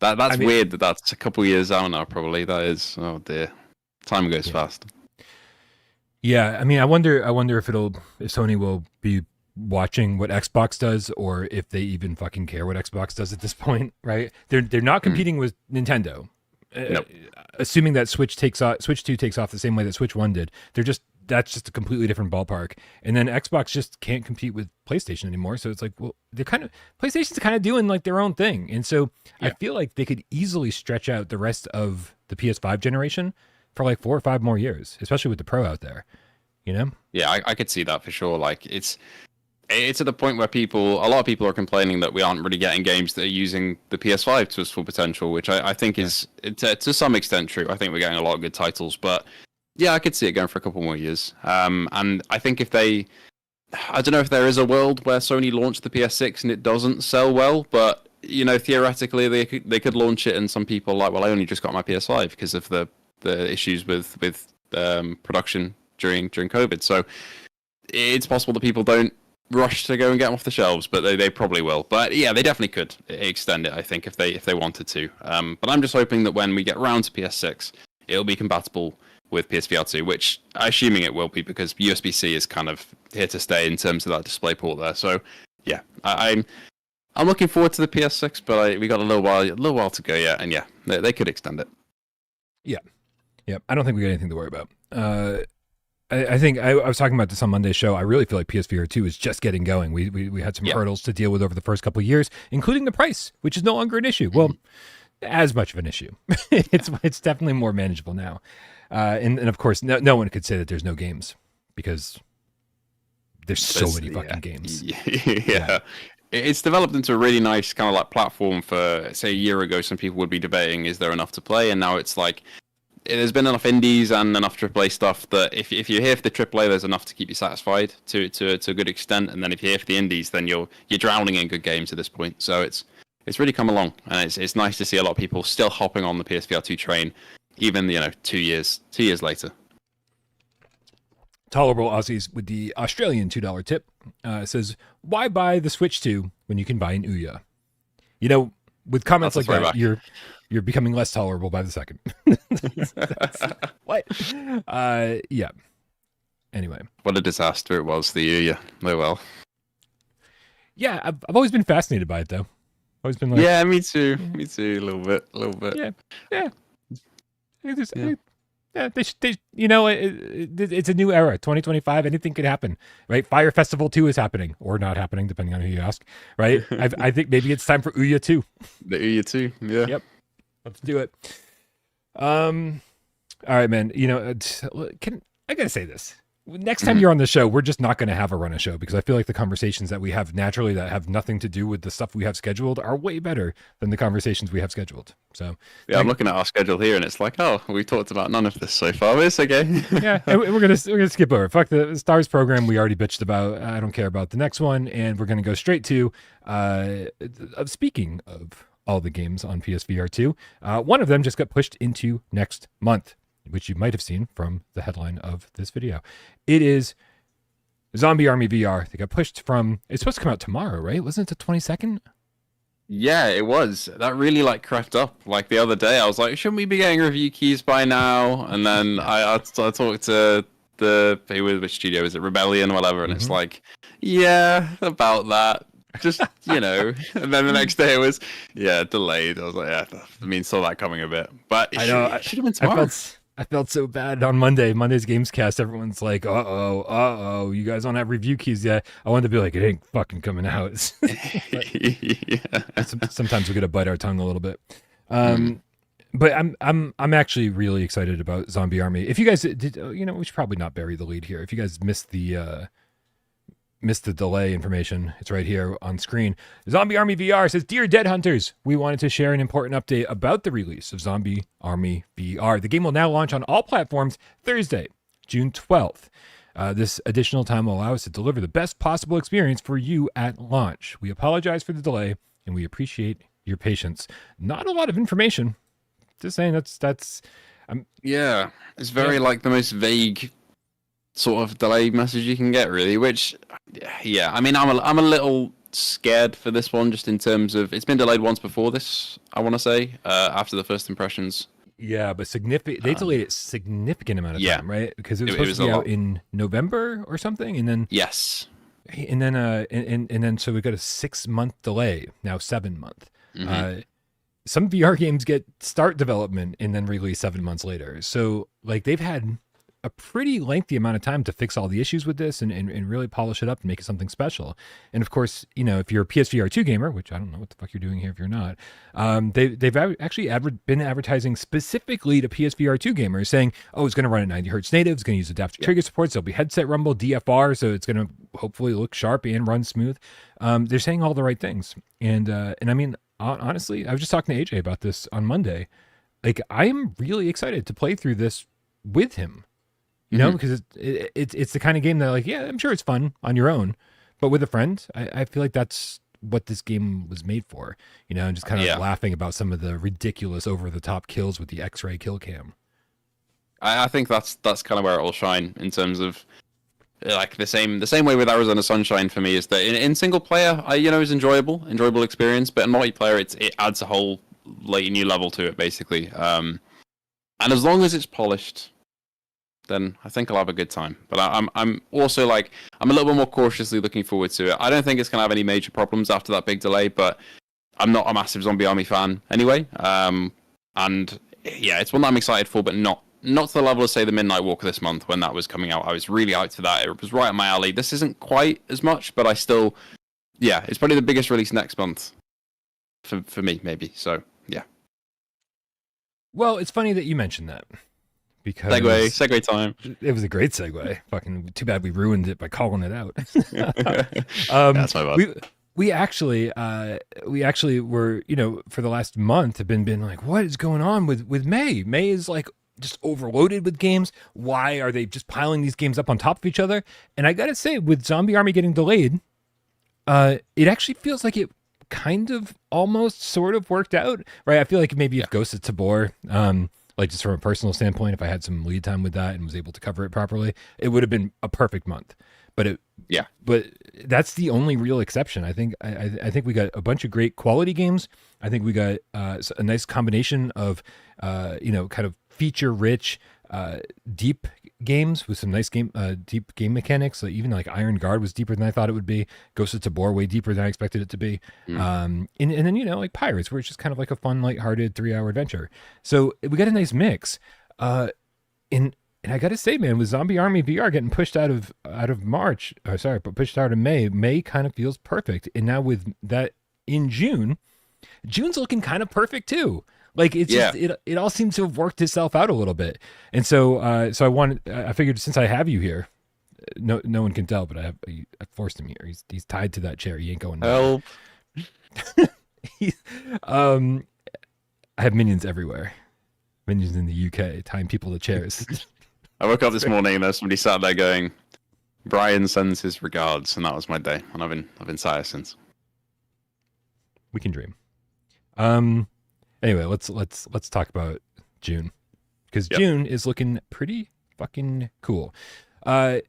That's weird that's a couple years out now, probably. That is, oh dear. Time goes fast. Yeah, I mean, I wonder if Sony will be watching what Xbox does, or if they even fucking care what Xbox does at this point, right? They're not competing with Nintendo. Nope. Assuming that Switch 2 takes off the same way that Switch 1 did. That's just a completely different ballpark. And then Xbox just can't compete with PlayStation anymore. So it's like, well, PlayStation's kind of doing like their own thing. And so I feel like they could easily stretch out the rest of the PS5 generation for like 4 or 5 more years, especially with the Pro out there, Yeah, I could see that for sure. Like it's at the point where a lot of people are complaining that we aren't really getting games that are using the PS5 to its full potential, which I think is to some extent true. I think we're getting a lot of good titles, but yeah, I could see it going for a couple more years. And I think I don't know if there is a world where Sony launched the PS6 and it doesn't sell well, but theoretically they could launch it, and some people are like, well, I only just got my PS5 because of the issues with production during COVID. So it's possible that people don't rush to go and get them off the shelves, but they probably will. But yeah, they definitely could extend it, I think, if they wanted to. But I'm just hoping that when we get around to PS6, it'll be compatible with PSVR2, which I'm assuming it will be, because USB-C is kind of here to stay in terms of that display port there. So yeah, I'm looking forward to the PS6, but we got a little while to go yet, and yeah, they could extend it. Yeah. Yep. I don't think we got anything to worry about. I think I was talking about this on Monday's show. I really feel like PSVR 2 is just getting going. We had some hurdles to deal with over the first couple of years, including the price, which is no longer an issue. Well, as much of an issue. It's definitely more manageable now. And of course, no one could say that there's no games because there's so many fucking games. Yeah. It's developed into a really nice kind of like platform for, say, a year ago, some people would be debating, is there enough to play? And now it's like, there's been enough indies and enough AAA stuff that if you're here for the AAA, there's enough to keep you satisfied to a good extent. And then if you're here for the indies, then you're drowning in good games at this point. So it's really come along, and it's nice to see a lot of people still hopping on the PSVR 2 train, even 2 years later. Tolerable Aussies with the Australian $2 tip says, "Why buy the Switch 2 when you can buy an Ouya?" With comments like that, you're becoming less tolerable by the second. What? Yeah. Anyway, what a disaster it was, the Ouya. Oh well. Yeah, I've always been fascinated by it, though. Always been like, yeah, me too. Me too. A little bit. Yeah. It's a new era, 2025. Anything could happen, right? Fire Festival 2 is happening, or not happening, depending on who you ask, right? I think maybe it's time for Ouya 2. The Ouya 2, yeah. Yep. Let's do it. All right, man. I gotta say this. Next time you're on the show, we're just not going to have a run a show because I feel like the conversations that we have naturally that have nothing to do with the stuff we have scheduled are way better than the conversations we have scheduled. So yeah, I'm looking at our schedule here and it's like, oh, we talked about none of this so far. It's okay. Yeah, and we're gonna skip over. Fuck the Stars program we already bitched about. I don't care about the next one, and we're gonna go straight to speaking of all the games on PSVR 2. One of them just got pushed into next month, which you might have seen from the headline of this video. It is Zombie Army VR. They got pushed from, it's supposed to come out tomorrow, right? Wasn't it the 22nd? Yeah, it was. That really crept up. Like the other day, I was like, shouldn't we be getting review keys by now? And then I talked to which studio is it? Rebellion, whatever. And it's like, yeah, about that. Just, and then the next day it was, delayed. I was like, yeah, saw that coming a bit. But it should have been tomorrow. I felt so bad on Monday's GamesCast. Everyone's like, uh-oh, you guys don't have review keys yet. I wanted to be like, it ain't fucking coming out. Sometimes we get to bite our tongue a little bit. But I'm actually really excited about Zombie Army. If you guys did, we should probably not bury the lead here. If you guys missed the delay information, it's right here on screen. Zombie Army VR says, "Dear Dead Hunters, we wanted to share an important update about the release of Zombie Army VR. The game will now launch on all platforms Thursday, June 12th. This additional time will allow us to deliver the best possible experience for you at launch. We apologize for the delay, and we appreciate your patience." Not a lot of information. Just saying that's yeah, it's very the most vague sort of delay message you can get, really, which I'm a little scared for this one, just in terms of it's been delayed once before this, I want to say, after the first impressions. Yeah, but they delayed it significant amount of time, right? Because it was supposed to be out in November or something, and then and then so we got a 6-month delay, now 7-month. Some VR games start development and then release 7 months later, so they've had a pretty lengthy amount of time to fix all the issues with this and really polish it up and make it something special. And of course, if you're a PSVR 2 gamer, which I don't know what the fuck you're doing here if you're not, they've actually been advertising specifically to PSVR 2 gamers, saying, oh, it's going to run at 90 hertz native, it's going to use adaptive trigger supports, there'll be headset rumble, DFR, so it's going to hopefully look sharp and run smooth. They're saying all the right things. And honestly, I was just talking to AJ about this on Monday. I am really excited to play through this with him. Because it's the kind of game that I'm sure it's fun on your own, but with a friend, I feel like that's what this game was made for, and just kind of laughing about some of the ridiculous over the top kills with the X-ray kill cam. I think that's kind of where it will shine in terms of the same way with Arizona Sunshine for me is that in single player, is enjoyable experience, but in multiplayer, it adds a whole new level to it basically. And as long as it's polished, then I think I'll have a good time. But I'm also I'm a little bit more cautiously looking forward to it. I don't think it's going to have any major problems after that big delay, but I'm not a massive Zombie Army fan anyway. And yeah, it's one that I'm excited for, but not not to the level of, say, the Midnight Walker this month when that was coming out. I was really hyped for that. It was right up my alley. This isn't quite as much, but I still, yeah, it's probably the biggest release next month for me, maybe. So, yeah. Well, it's funny that you mentioned that. Because segue time. It was a great segue. Fucking too bad we ruined it by calling it out. That's my bad. We actually were, for the last month have been like, what is going on with May? May is like just overloaded with games. Why are they just piling these games up on top of each other? And I gotta say, with Zombie Army getting delayed, it actually feels like it kind of almost sort of worked out, right? I feel like maybe if Ghost of Tabor, like just from a personal standpoint, if I had some lead time with that and was able to cover it properly, it would have been a perfect month. But that's the only real exception. I think we got a bunch of great quality games. I think we got a nice combination of kind of feature rich, deep games with some nice deep game mechanics. Like even like Iron Guard was deeper than I thought it would be. Ghost of Tabor way deeper than I expected it to be. And then like Pirates, where it's just kind of like a fun, lighthearted 3-hour adventure. So we got a nice mix. And I got to say, man, with Zombie Army VR getting pushed out of March, pushed out of May kind of feels perfect. And now with that in June's looking kind of perfect too. Like it's just, it all seems to have worked itself out a little bit. And so I figured since I have you here, no one can tell, but I forced him here. He's tied to that chair. He ain't going nowhere. Help. I have minions everywhere. Minions in the UK tying people to chairs. I woke up this morning and there's somebody sat there going, Brian sends his regards, and that was my day. And I've been sat here since. We can dream. Anyway, let's talk about June, because June is looking pretty fucking cool. I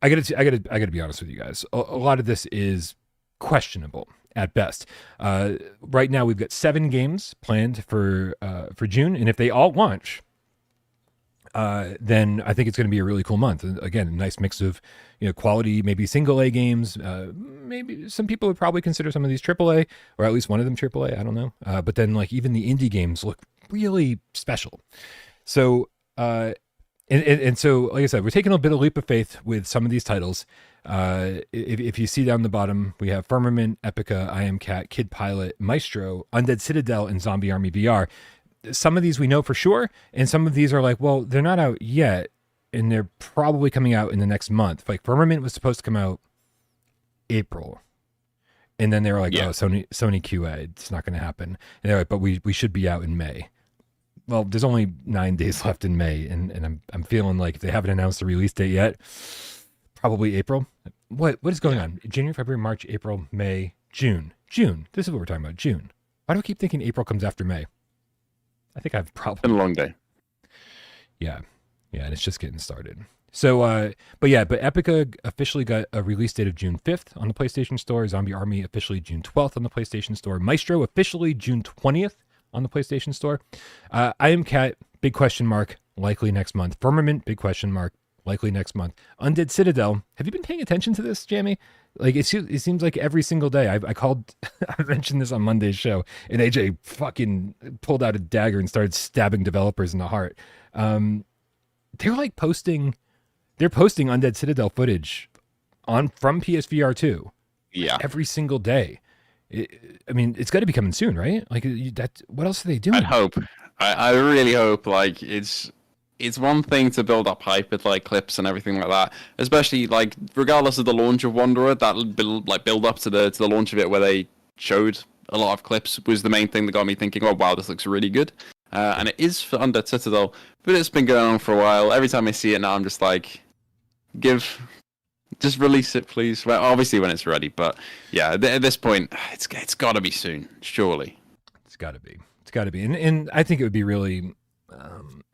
gotta be honest with you guys. A lot of this is questionable at best. Right now we've got 7 games planned for June, and if they all launch, then I think it's going to be a really cool month. And again, a nice mix of quality, maybe single A games. Maybe some people would probably consider some of these AAA, or at least one of them AAA. I don't know. But then like even the indie games look really special. So and so like I said, we're taking a bit of leap of faith with some of these titles. If you see down the bottom, we have Firmament, Epyka, I Am Cat, Kid Pilot, Maestro, Undead Citadel, and Zombie Army VR. Some of these we know for sure, and some of these are like, well, they're not out yet, and they're probably coming out in the next month. Like Firmament was supposed to come out April, and then they were like, oh, Sony QA, it's not going to happen. And they're like, but we should be out in May. Well, there's only 9 days left in May, and I'm feeling like if they haven't announced the release date yet, probably April. What is going on? January, February, March, April, May, June. This is what we're talking about. June. Why do I keep thinking April comes after May? I think I've probably been a long day. Yeah, and it's just getting started. So, but Epyka officially got a release date of June 5th on the PlayStation Store. Zombie Army officially June 12th on the PlayStation Store. Maestro officially June 20th on the PlayStation Store. I Am Cat, big question mark, likely next month. Firmament, big question mark, likely next month. Undead Citadel. Have you been paying attention to this, Jammy? Like it seems like every single day. I called, I mentioned this on Monday's show, and AJ fucking pulled out a dagger and started stabbing developers in the heart. They're like posting Undead Citadel footage from PSVR2. Yeah, every single day. I mean, it's got to be coming soon, right? Like that. What else are they doing? I'd hope. I really hope. Like it's one thing to build up hype with like clips and everything like that, especially like regardless of the launch of Wanderer, that build up to the launch of it where they showed a lot of clips was the main thing that got me thinking, oh wow, this looks really good. And it is for Undead Citadel, but it's been going on for a while. Every time I see it now, I'm just like, just release it, please. Well, obviously when it's ready, but yeah, at this point, it's got to be soon, surely. It's got to be, and I think it would be really.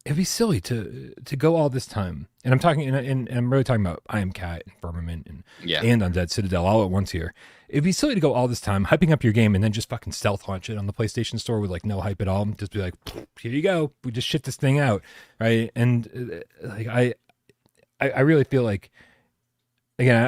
It'd be silly to go all this time, and I'm talking, and I'm really talking about I Am Cat and Firmament and Undead Citadel all at once here. It'd be silly to go all this time hyping up your game and then just fucking stealth launch it on the PlayStation Store with like no hype at all. Just be like, here you go, we just shit this thing out, right? And like I really feel like, again,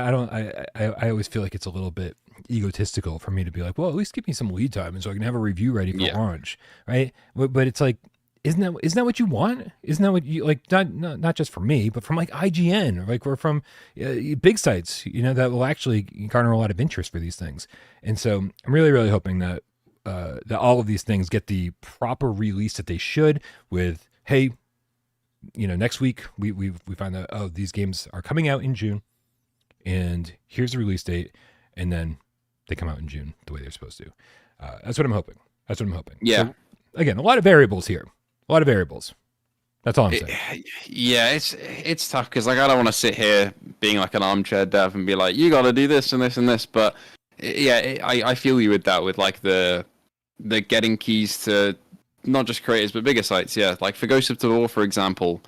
I always feel like it's a little bit egotistical for me to be like, well, at least give me some lead time and so I can have a review ready for launch, right? But it's like, isn't that what you want? Isn't that what you like? Not just from me, but from like IGN, or like we're from big sites, that will actually garner a lot of interest for these things. And so I'm really, really hoping that that all of these things get the proper release that they should. With, hey, next week we find out, oh, these games are coming out in June, and here's the release date, and then they come out in June the way they're supposed to. That's what I'm hoping. Yeah. So, again, a lot of variables here. A lot of variables. That's all I'm saying. Yeah, it's tough because like I don't want to sit here being like an armchair dev and be like, you got to do this and this and this. But yeah, I feel you with that, with like the getting keys to not just creators but bigger sites. Yeah, like for Ghost of Tabor, for example,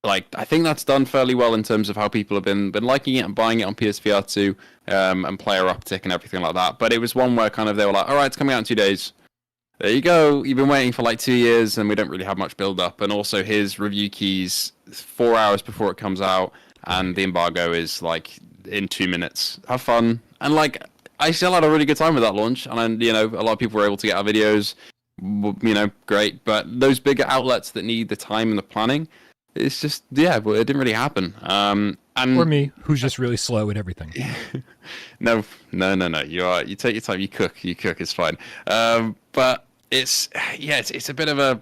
like I think that's done fairly well in terms of how people have been liking it and buying it on PSVR2 and player uptick and everything like that. But it was one where kind of they were like, all right, it's coming out in 2 days. There you go. You've been waiting for like 2 years, and we don't really have much build up. And also, his review keys 4 hours before it comes out, and the embargo is like in 2 minutes. Have fun. And like, I still had a really good time with that launch, and a lot of people were able to get our videos. Great. But those bigger outlets that need the time and the planning, it's just it didn't really happen. And or me, who's just really slow at everything. No. You take your time. You cook. It's fine. But it's a bit of a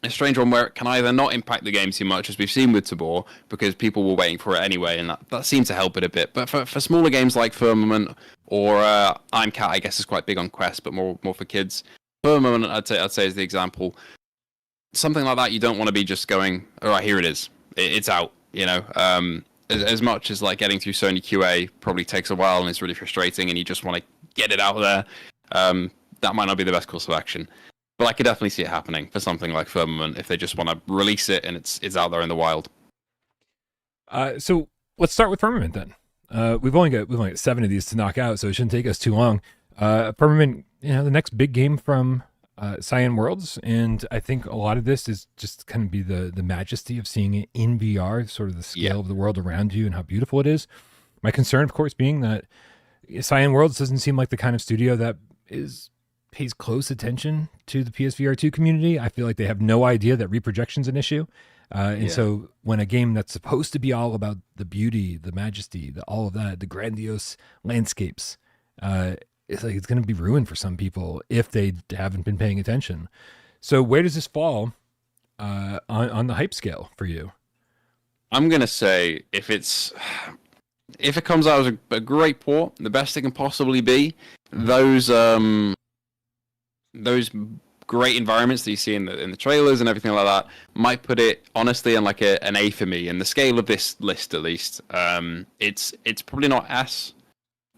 strange one where it can either not impact the game too much, as we've seen with Tabor, because people were waiting for it anyway, and that seemed to help it a bit. But for smaller games like Firmament or GameCat, I guess is quite big on Quest, but more for kids. Firmament, I'd say is the example. Something like that, you don't want to be just going, all right, here it is. It's out. As much as like getting through Sony QA probably takes a while and it's really frustrating, and you just want to get it out there. That might not be the best course of action, but I could definitely see it happening for something like Firmament if they just want to release it and it's out there in the wild. So let's start with Firmament then. We've only got 7 of these to knock out, so it shouldn't take us too long. Firmament, the next big game from Cyan Worlds, and I think a lot of this is just kind of be the majesty of seeing it in VR, sort of the scale of the world around you and how beautiful it is. My concern, of course, being that Cyan Worlds doesn't seem like the kind of studio that pays close attention to the PSVR2 community. I feel like they have no idea that reprojection's an issue. So when a game that's supposed to be all about the beauty, the majesty, all of that, the grandiose landscapes, it's like it's going to be ruined for some people if they haven't been paying attention. So where does this fall on the hype scale for you? I'm going to say if it comes out as a great port, the best it can possibly be, those great environments that you see in the trailers and everything like that might put it honestly on like an A for me in the scale of this list, at least. It's probably not S,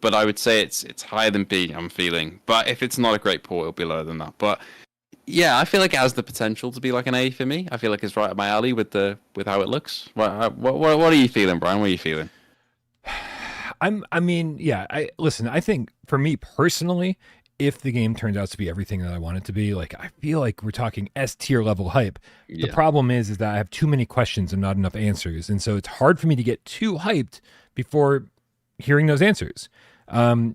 but I would say it's higher than B, I'm feeling. But if it's not a great port, it'll be lower than that. But yeah, I feel like it has the potential to be like an A for me. I feel like it's right up my alley with how it looks. What are you feeling, Brian? What are you feeling? I think for me personally, if the game turns out to be everything that I want it to be, like, I feel like we're talking S tier level hype. Yeah. The problem is that I have too many questions and not enough answers. And so it's hard for me to get too hyped before hearing those answers. But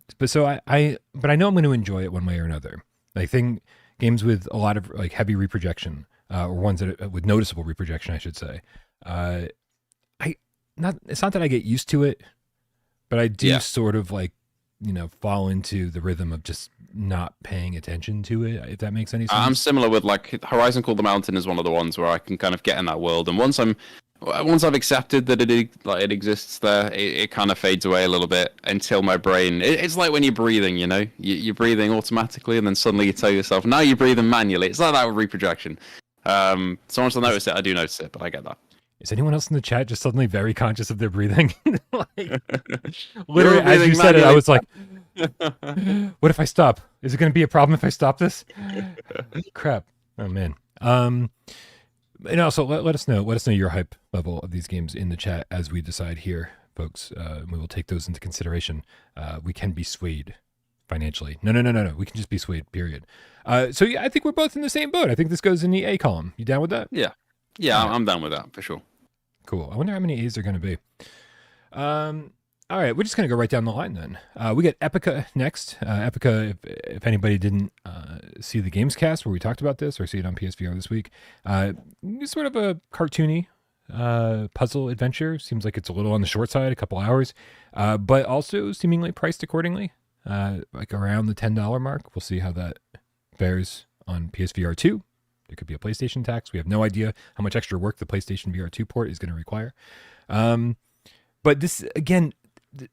I know I'm going to enjoy it one way or another. I think games with a lot of like heavy reprojection, or ones that with noticeable reprojection, I should say. It's not that I get used to it, but I do sort of like, fall into the rhythm of just not paying attention to it, if that makes any sense. I'm similar with like Horizon Call the Mountain is one of the ones where I can kind of get in that world, and once I've accepted that it exists there, it kind of fades away a little bit until my brain. It's like when you're breathing, you're breathing automatically, and then suddenly you tell yourself, now you're breathing manually. It's like that with reprojection. So once I notice it, I do notice it, but I get that. Is anyone else in the chat just suddenly very conscious of their breathing? Literally, as you said it, I was like, what if I stop? Is it going to be a problem if I stop this? Crap. Oh, man. And also, let us know your hype level of these games in the chat as we decide here, folks. We will take those into consideration. We can be swayed financially. No. We can just be swayed, period. So, yeah, I think we're both in the same boat. I think this goes in the A column. You down with that? Yeah. Yeah, I'm down with that, for sure. Cool. I wonder how many A's are going to be. All right, we're just gonna go right down the line then. We got Epyka next. Epyka, if anybody didn't see the GamesCast where we talked about this or see it on PSVR this week, it's sort of a cartoony puzzle adventure. Seems like it's a little on the short side, a couple hours, but also seemingly priced accordingly, like around the $10 mark. We'll see how that fares on PSVR 2. There could be a PlayStation tax. We have no idea how much extra work the PlayStation VR 2 port is going to require. But this, again,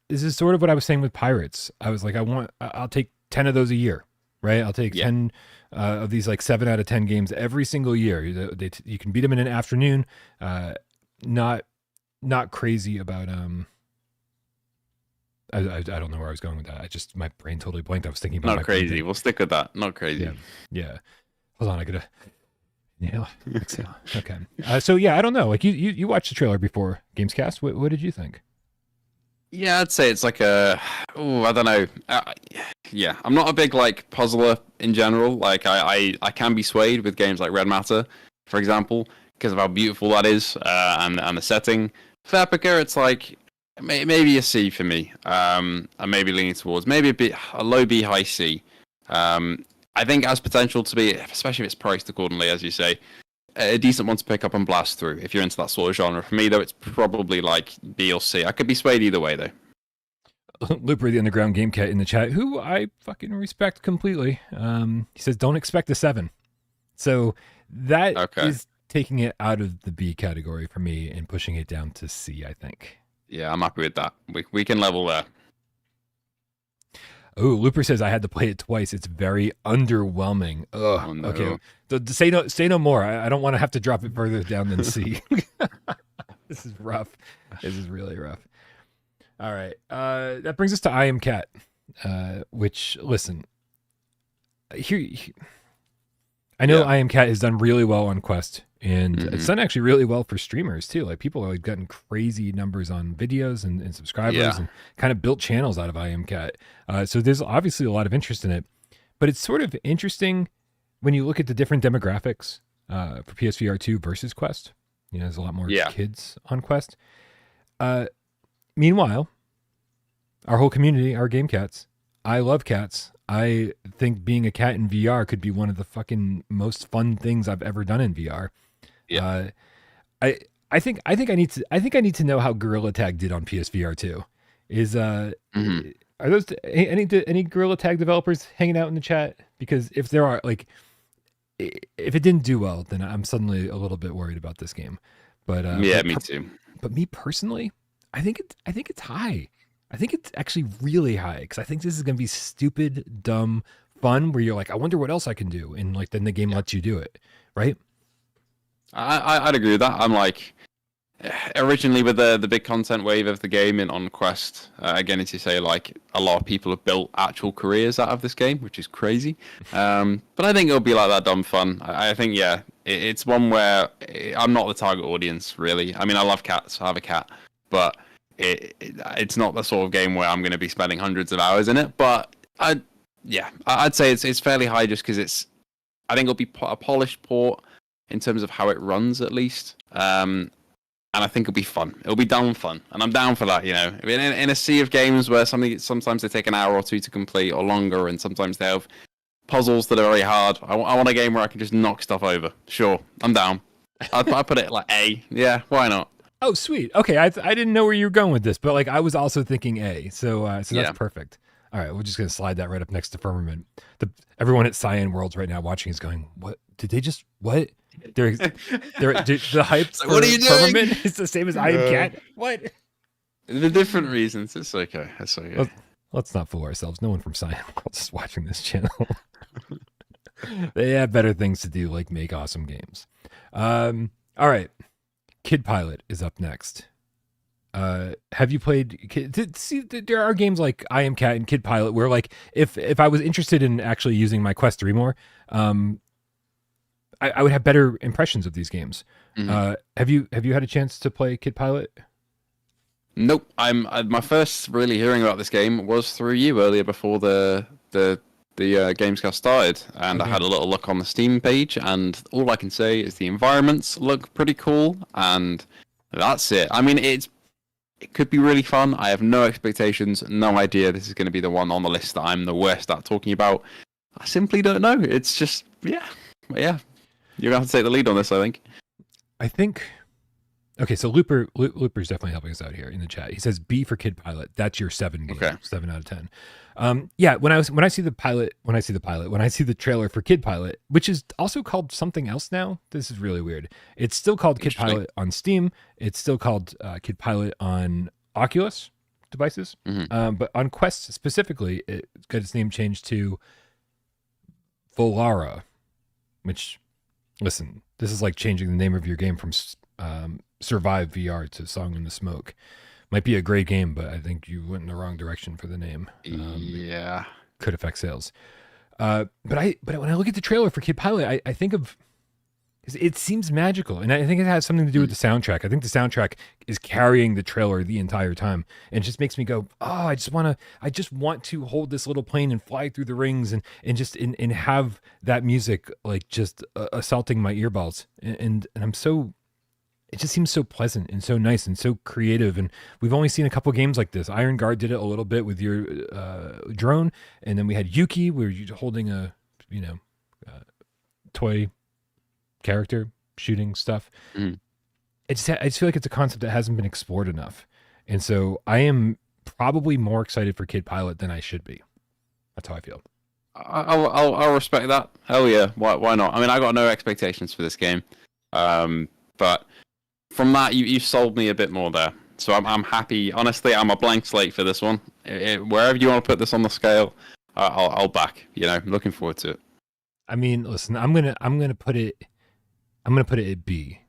this is sort of what I was saying with Pirates. I was like, I'll take 10 of those a year, right? I'll take 10 of these like 7 out of 10 games every single year. You can beat them in an afternoon. Not crazy about, I don't know where I was going with that. My brain totally blanked. I was thinking about not crazy. We'll stick with that. Not crazy. Yeah. Hold on. I gotta exhale. Okay. So yeah, I don't know. Like you watched the trailer before GamesCast. What did you think? Yeah, I'd say it's like I don't know. Yeah, I'm not a big like puzzler in general. Like I can be swayed with games like Red Matter, for example, because of how beautiful that is and the setting. For Epyka, it's like maybe a C for me. I'm maybe leaning towards maybe a low B, high C. I think it has potential to be, especially if it's priced accordingly, as you say, a decent one to pick up and blast through if you're into that sort of genre. For me, though, it's probably like B or C. I could be swayed either way, though. Looper, the Underground GameCat in the chat, who I fucking respect completely. He says, don't expect a 7. So that is taking it out of the B category for me and pushing it down to C, I think. Yeah, I'm happy with that. We can level there. Oh, Looper says I had to play it twice. It's very underwhelming. Ugh. Oh, no. Okay. Say no more. I don't want to have to drop it further down than C. This is rough. This is really rough. All right. That brings us to I Am Cat, which, listen, here I know I Am Cat has done really well on Quest, and it's done actually really well for streamers too. Like people have gotten crazy numbers on videos and subscribers and kind of built channels out of I Am Cat. So there's obviously a lot of interest in it, but it's sort of interesting when you look at the different demographics for PSVR 2 versus Quest. You know, there's a lot more kids on Quest. Meanwhile, our whole community, our game cats, I love cats. I think being a cat in VR could be one of the fucking most fun things I've ever done in VR. Yeah. I think I need to know how Gorilla Tag did on PSVR 2. Are those any Gorilla Tag developers hanging out in the chat? Because if there are, like, if it didn't do well, then I'm suddenly a little bit worried about this game. But me too. But me personally, I think it's high. I think it's actually really high because I think this is going to be stupid, dumb fun where you're like, I wonder what else I can do. And like, then the game lets you do it. Right. I'd agree with that. I'm like, originally with the big content wave of the game on Quest, again, as you say, like a lot of people have built actual careers out of this game, which is crazy. But I think it'll be like that dumb fun. I think, it's one where I'm not the target audience, really. I mean, I love cats. I have a cat, but it's not the sort of game where I'm going to be spending hundreds of hours in it. But I'd say it's fairly high just because I think it'll be a polished port in terms of how it runs, at least. And I think it'll be fun. It'll be damn fun, and I'm down for that. You know, in a sea of games where sometimes they take an hour or two to complete or longer, and sometimes they have puzzles that are very hard. I want a game where I can just knock stuff over. Sure, I'm down. I'd put it like A. Yeah, why not? Oh, sweet. Okay, I didn't know where you were going with this, but like I was also thinking A, so that's perfect. All right, we're just gonna slide that right up next to Firmament. Everyone at Cyan Worlds right now watching is going, "What did they just what?" They're the hype for what are you doing? Firmament is the same as I Am Cat. What? The different reasons. It's okay. It's okay. Let's not fool ourselves. No one from Cyan Worlds is watching this channel. They have better things to do, like make awesome games. All right. Kid Pilot is up next. Have you played? See, there are games like I Am Cat and Kid Pilot where, like, if I was interested in actually using my Quest 3 more, I would have better impressions of these games. Have you had a chance to play Kid Pilot? Nope. My first really hearing about this game was through you earlier before the GamesCast started, and I had a little look on the Steam page, and all I can say is the environments look pretty cool, and that's it. I mean, it's It could be really fun. I have no expectations, no idea this is going to be the one on the list that I'm the worst at talking about. I simply don't know. It's just, yeah. You're going to have to take the lead on this, I think. Okay, so Looper's definitely helping us out here in the chat. He says B for Kid Pilot. That's your 7 game. Okay. 7 out of 10. Yeah, when I see the trailer for Kid Pilot, which is also called something else now. This is really weird. It's still called Kid Pilot on Steam. It's still called Kid Pilot on Oculus devices. But on Quest specifically, it got its name changed to Volara, which, listen, this is like changing the name of your game from Survive VR to Song in the Smoke. Might be a great game, but I think you went in the wrong direction for the name. Yeah, could affect sales. But when I look at the trailer for Kid Pilot, I think of it seems magical, and I think it has something to do with the soundtrack. I think the soundtrack is carrying the trailer the entire time, and it just makes me go, oh, I just want to hold this little plane and fly through the rings and just have that music like just assaulting my earballs, and I'm so. It just seems so pleasant and so nice and so creative. And we've only seen a couple games like this. Iron Guard did it a little bit with your drone. And then we had Yuki, where you're holding a, toy character shooting stuff. I just feel like it's a concept that hasn't been explored enough. And so I am probably more excited for Kid Pilot than I should be. That's how I feel. I'll respect that. Hell yeah. Why not? I mean, I got no expectations for this game. But from that, you've sold me a bit more there. So I'm happy. Honestly, I'm a blank slate for this one. Wherever you want to put this on the scale, I'll back. I'm looking forward to it. I mean, listen, I'm gonna put it at B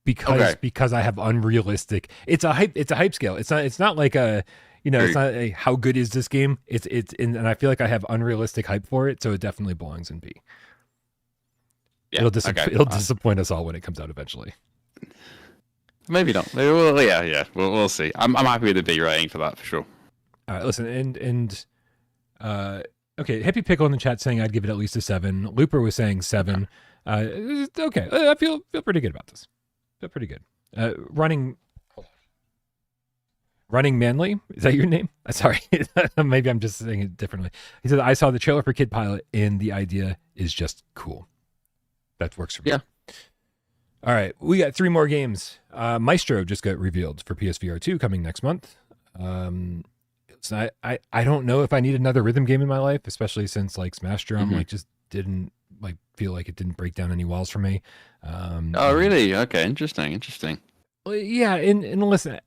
because I have unrealistic. It's a hype scale. It's not like a it's not a how good is this game. And I feel like I have unrealistic hype for it, so it definitely belongs in B. Yeah, it'll disappoint us all when it comes out eventually. Maybe not. Maybe we'll see. I'm happy with the B rating for that for sure. All right, listen, and okay, Hippie Pickle in the chat saying I'd give it at least a 7. Looper was saying 7. Okay, I feel pretty good about this. Feel pretty good. Running Manly, is that your name? Sorry, maybe I'm just saying it differently. He said I saw the trailer for Kid Pilot and the idea is just cool. That works for me. Yeah. All right, we got 3 more games. Maestro just got revealed for PSVR2 coming next month. So I don't know if I need another rhythm game in my life, especially since like Smash Drum just didn't feel like it didn't break down any walls for me. Oh really? Okay, interesting. Yeah, and listen,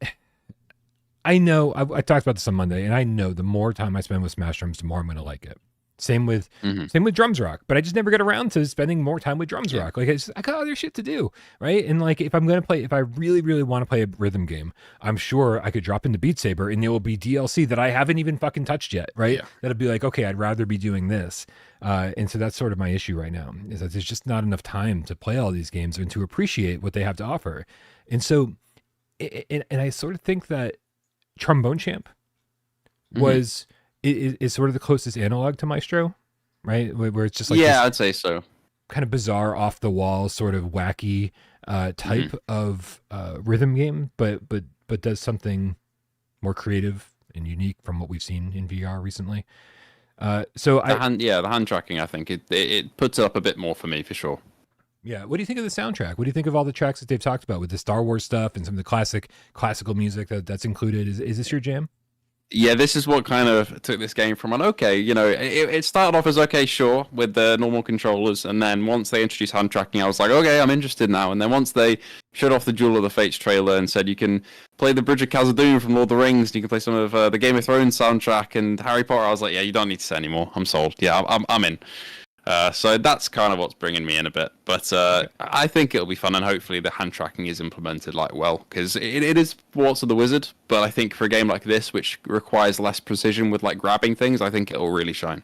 I know I talked about this on Monday, and I know the more time I spend with Smash Drums, the more I'm going to like it. Same with Drums Rock, but I just never get around to spending more time with Drums Rock. Like I got other shit to do, right? And like if I really really want to play a rhythm game, I'm sure I could drop into Beat Saber, and there will be DLC that I haven't even fucking touched yet, right? Yeah. That'll be like, okay, I'd rather be doing this, and so that's sort of my issue right now, is that there's just not enough time to play all these games and to appreciate what they have to offer, and so, and I sort of think that Trombone Champ was. Is sort of the closest analog to Maestro, right? Where it's just like I'd say so. Kind of bizarre, off the wall, sort of wacky type of rhythm game, but does something more creative and unique from what we've seen in VR recently. So the hand tracking, I think it puts it up a bit more for me for sure. Yeah, what do you think of the soundtrack? What do you think of all the tracks that they've talked about with the Star Wars stuff and some of the classical music that's included? Is this your jam? Yeah, this is what kind of took this game from it started off as okay, sure, with the normal controllers, and then once they introduced hand tracking, I was like, okay, I'm interested now. And then once they showed off the Duel of the Fates trailer and said you can play the Bridge of Khazad-dûm from Lord of the Rings, and you can play some of the Game of Thrones soundtrack and Harry Potter, I was like, yeah, you don't need to say anymore. I'm sold. Yeah, I'm in. So that's kind of what's bringing me in a bit, but I think it'll be fun, and hopefully the hand tracking is implemented well, because it is Waltz of the Wizard, but I think for a game like this, which requires less precision with grabbing things, I think it'll really shine.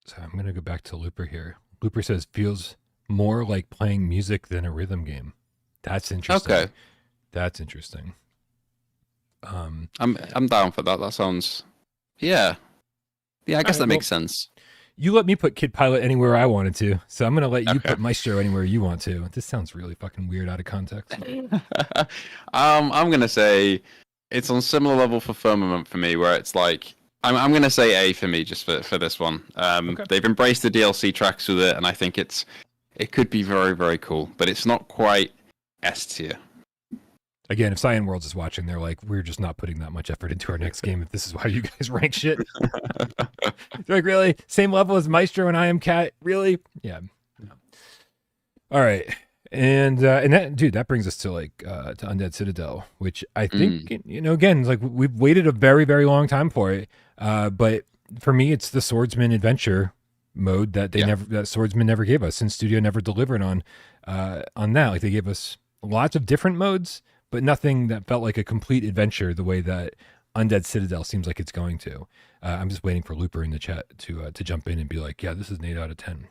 So I'm going to go back to Looper here. Looper says, feels more like playing music than a rhythm game. That's interesting. Okay. That's interesting. I'm down for that. That sounds... Yeah. Yeah, I guess that makes sense. You let me put Kid Pilot anywhere I wanted to, so I'm gonna let you put Maestro anywhere you want to. This sounds really fucking weird out of context. I'm gonna say it's on similar level for Firmament for me, where it's like I'm gonna say A for me just for this one. They've embraced the DLC tracks with it, and I think it could be very, very cool, but it's not quite S tier. Again, if Cyan Worlds is watching, they're like, we're just not putting that much effort into our next game if this is how you guys rank shit. They're like, really? Same level as Maestro and I Am Cat? Really? Yeah. No. All right. And that, dude, that brings us to like to Undead Citadel, which I think, again, like we've waited a very, very long time for it. But for me, it's the Swordsman Adventure mode that that Swordsman never gave us, and Studio never delivered on that. Like they gave us lots of different modes, but nothing that felt like a complete adventure the way that Undead Citadel seems like it's going to. I'm just waiting for Looper in the chat to jump in and be like, yeah, this is an 8 out of 10.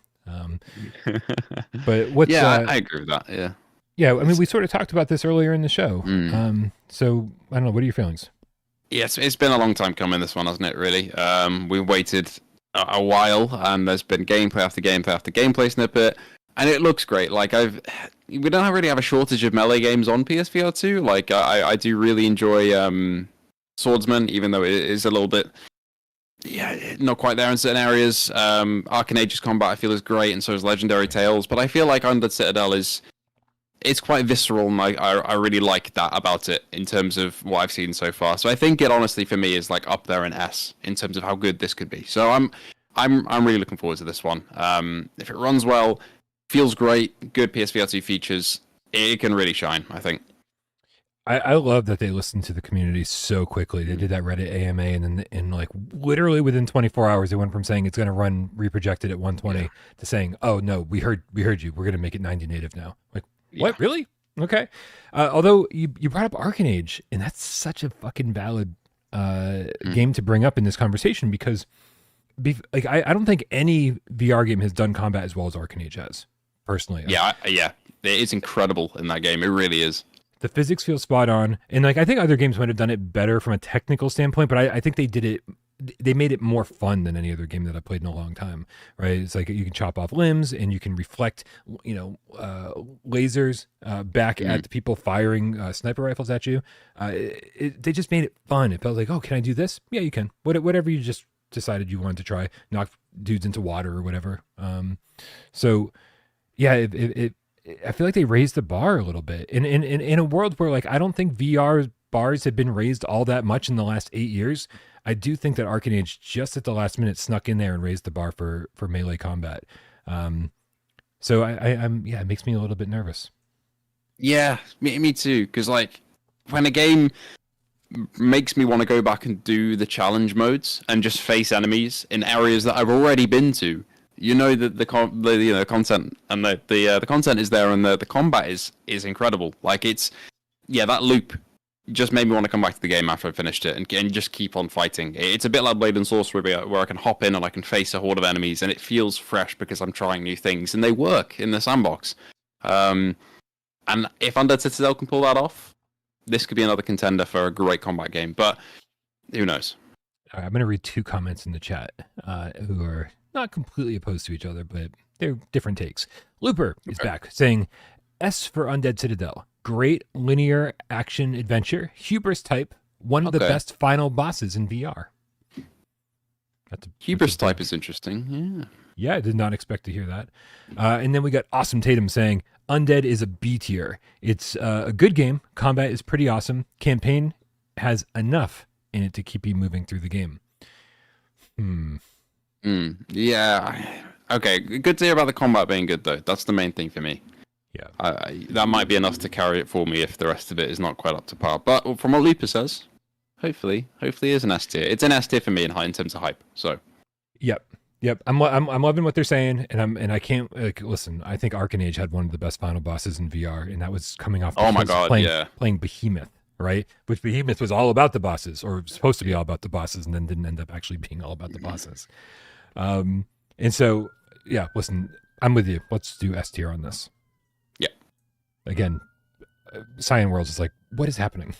But what's I agree with that. Yeah, I mean, we sort of talked about this earlier in the show. So I don't know. What are your feelings? Yes, it's been a long time coming, this one, hasn't it? Really, we waited a while, and there's been gameplay after gameplay after gameplay snippet, and it looks great. Like we don't really have a shortage of melee games on PSVR2. Like I do really enjoy Swordsman, even though it is a little bit, not quite there in certain areas. Arcane Age's combat I feel is great, and so is Legendary Tales. But I feel like Undead Citadel it's quite visceral, and I really like that about it in terms of what I've seen so far. So I think it honestly for me is like up there in S in terms of how good this could be. So I'm really looking forward to this one. If it runs well, feels great, good PSVR2 features, it can really shine, I think. I love that they listened to the community so quickly. They did that Reddit AMA, and then in like literally within 24 hours, they went from saying it's going to run reprojected at 120 to saying, "Oh no, we heard you. We're going to make it 90 native now." Like, what? Really? Okay. Although you brought up Arcane Age, and that's such a fucking valid game to bring up in this conversation, because like I don't think any VR game has done combat as well as Arcane Age has, personally. Yeah. It's incredible in that game. It really is. The physics feel spot on, and like I think other games might have done it better from a technical standpoint, but I think they made it more fun than any other game that I've played in a long time, right? It's like you can chop off limbs, and you can reflect, lasers back at the people firing sniper rifles at you. They just made it fun. It felt like, oh, can I do this? Yeah, you can. Whatever you just decided you wanted to try, knock dudes into water or whatever. So yeah, I feel like they raised the bar a little bit in a world where like I don't think VR bars have been raised all that much in the last 8 years. I do think that Arcane Age just at the last minute snuck in there and raised the bar for melee combat. So it makes me a little bit nervous. Yeah, me too. Because like when a game makes me want to go back and do the challenge modes and just face enemies in areas that I've already been to. That the content and the content is there, and the combat is incredible. Like that loop just made me want to come back to the game after I finished it and just keep on fighting. It's a bit like Blade and Sorcery where I can hop in and I can face a horde of enemies, and it feels fresh because I'm trying new things and they work in the sandbox. And if Undead Citadel can pull that off, this could be another contender for a great combat game. But who knows? All right, I'm going to read 2 comments in the chat who are not completely opposed to each other, but they're different takes. Looper is back saying, S for Undead Citadel. Great linear action adventure. Hubris type. One of the best final bosses in VR. Hubris type is interesting. Yeah, I did not expect to hear that. And then we got Awesome Tatum saying, Undead is a B tier. It's a good game. Combat is pretty awesome. Campaign has enough in it to keep you moving through the game. Yeah. Okay. Good to hear about the combat being good, though. That's the main thing for me. Yeah. That might be enough to carry it for me if the rest of it is not quite up to par. But from what Looper says, hopefully it is an S tier. It's an S tier for me in terms of hype. So. Yep. I'm loving what they're saying, and I can't listen. I think Arcane Age had one of the best final bosses in VR, and that was coming off. Oh my god! Playing Behemoth. Right, which Behemoth was all about the bosses, or supposed to be all about the bosses, and then didn't end up actually being all about the bosses. And so, yeah, listen, I'm with you. Let's do S tier on this. Yeah. Again, Cyan Worlds is like, what is happening?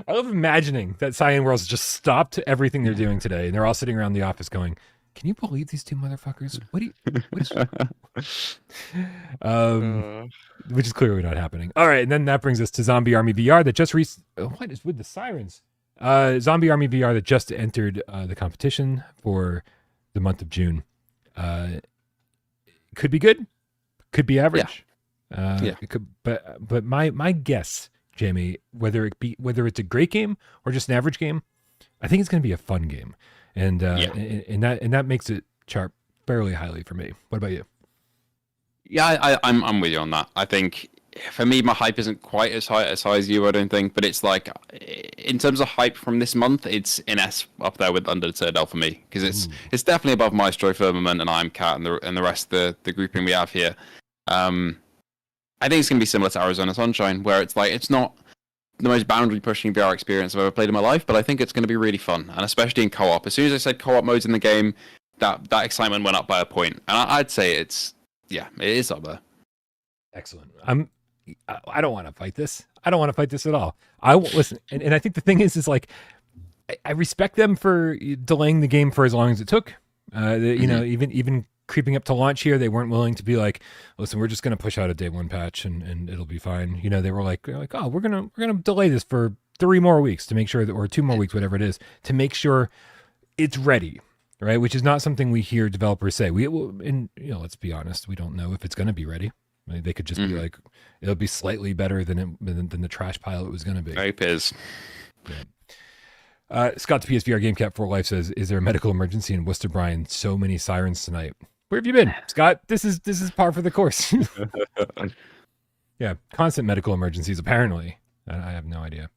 I love imagining that Cyan Worlds just stopped everything they're doing today, and they're all sitting around the office going, Can you believe these two motherfuckers? What is which is clearly not happening. All right, and then that brings us to Zombie Army VR that just what is with the sirens? Zombie Army VR that just entered the competition for the month of June. Could be good, could be average. It could, but my guess, Jamie, whether it's a great game or just an average game, I think it's going to be a fun game, and that makes it chart fairly highly for me. What about you? Yeah, I'm with you on that. I think for me, my hype isn't quite as high as you, I don't think. But it's like, in terms of hype from this month, it's in S up there with Undead Citadel for me, because it's definitely above Maestro, Firmament, and GameCat and the rest of the grouping we have here. I think it's going to be similar to Arizona Sunshine, where it's like, it's not the most boundary pushing VR experience I've ever played in my life, but I think it's going to be really fun, and especially in co-op. As soon as I said co-op modes in the game, that excitement went up by a point, and I'd say it is up there. Excellent. I don't want to fight this. I don't want to fight this at all. Listen, and I think the thing is like, I respect them for delaying the game for as long as it took. You know, even creeping up to launch here, they weren't willing to be like, listen, we're just going to push out a day one patch and it'll be fine. You know, they were like, oh, we're gonna delay this for 3 more weeks to make sure that, or 2 more weeks, whatever it is, to make sure it's ready, right? Which is not something we hear developers say. And you know, let's be honest, we don't know if it's going to be ready. I mean, they could just be like, it'll be slightly better than the trash pile it was going to be. Hope is. Yeah. Scott, the PSVR GameCat for Life says, "Is there a medical emergency in Worcester, Brian? So many sirens tonight. Where have you been, Scott? This is par for the course." Yeah, constant medical emergencies. Apparently, I have no idea.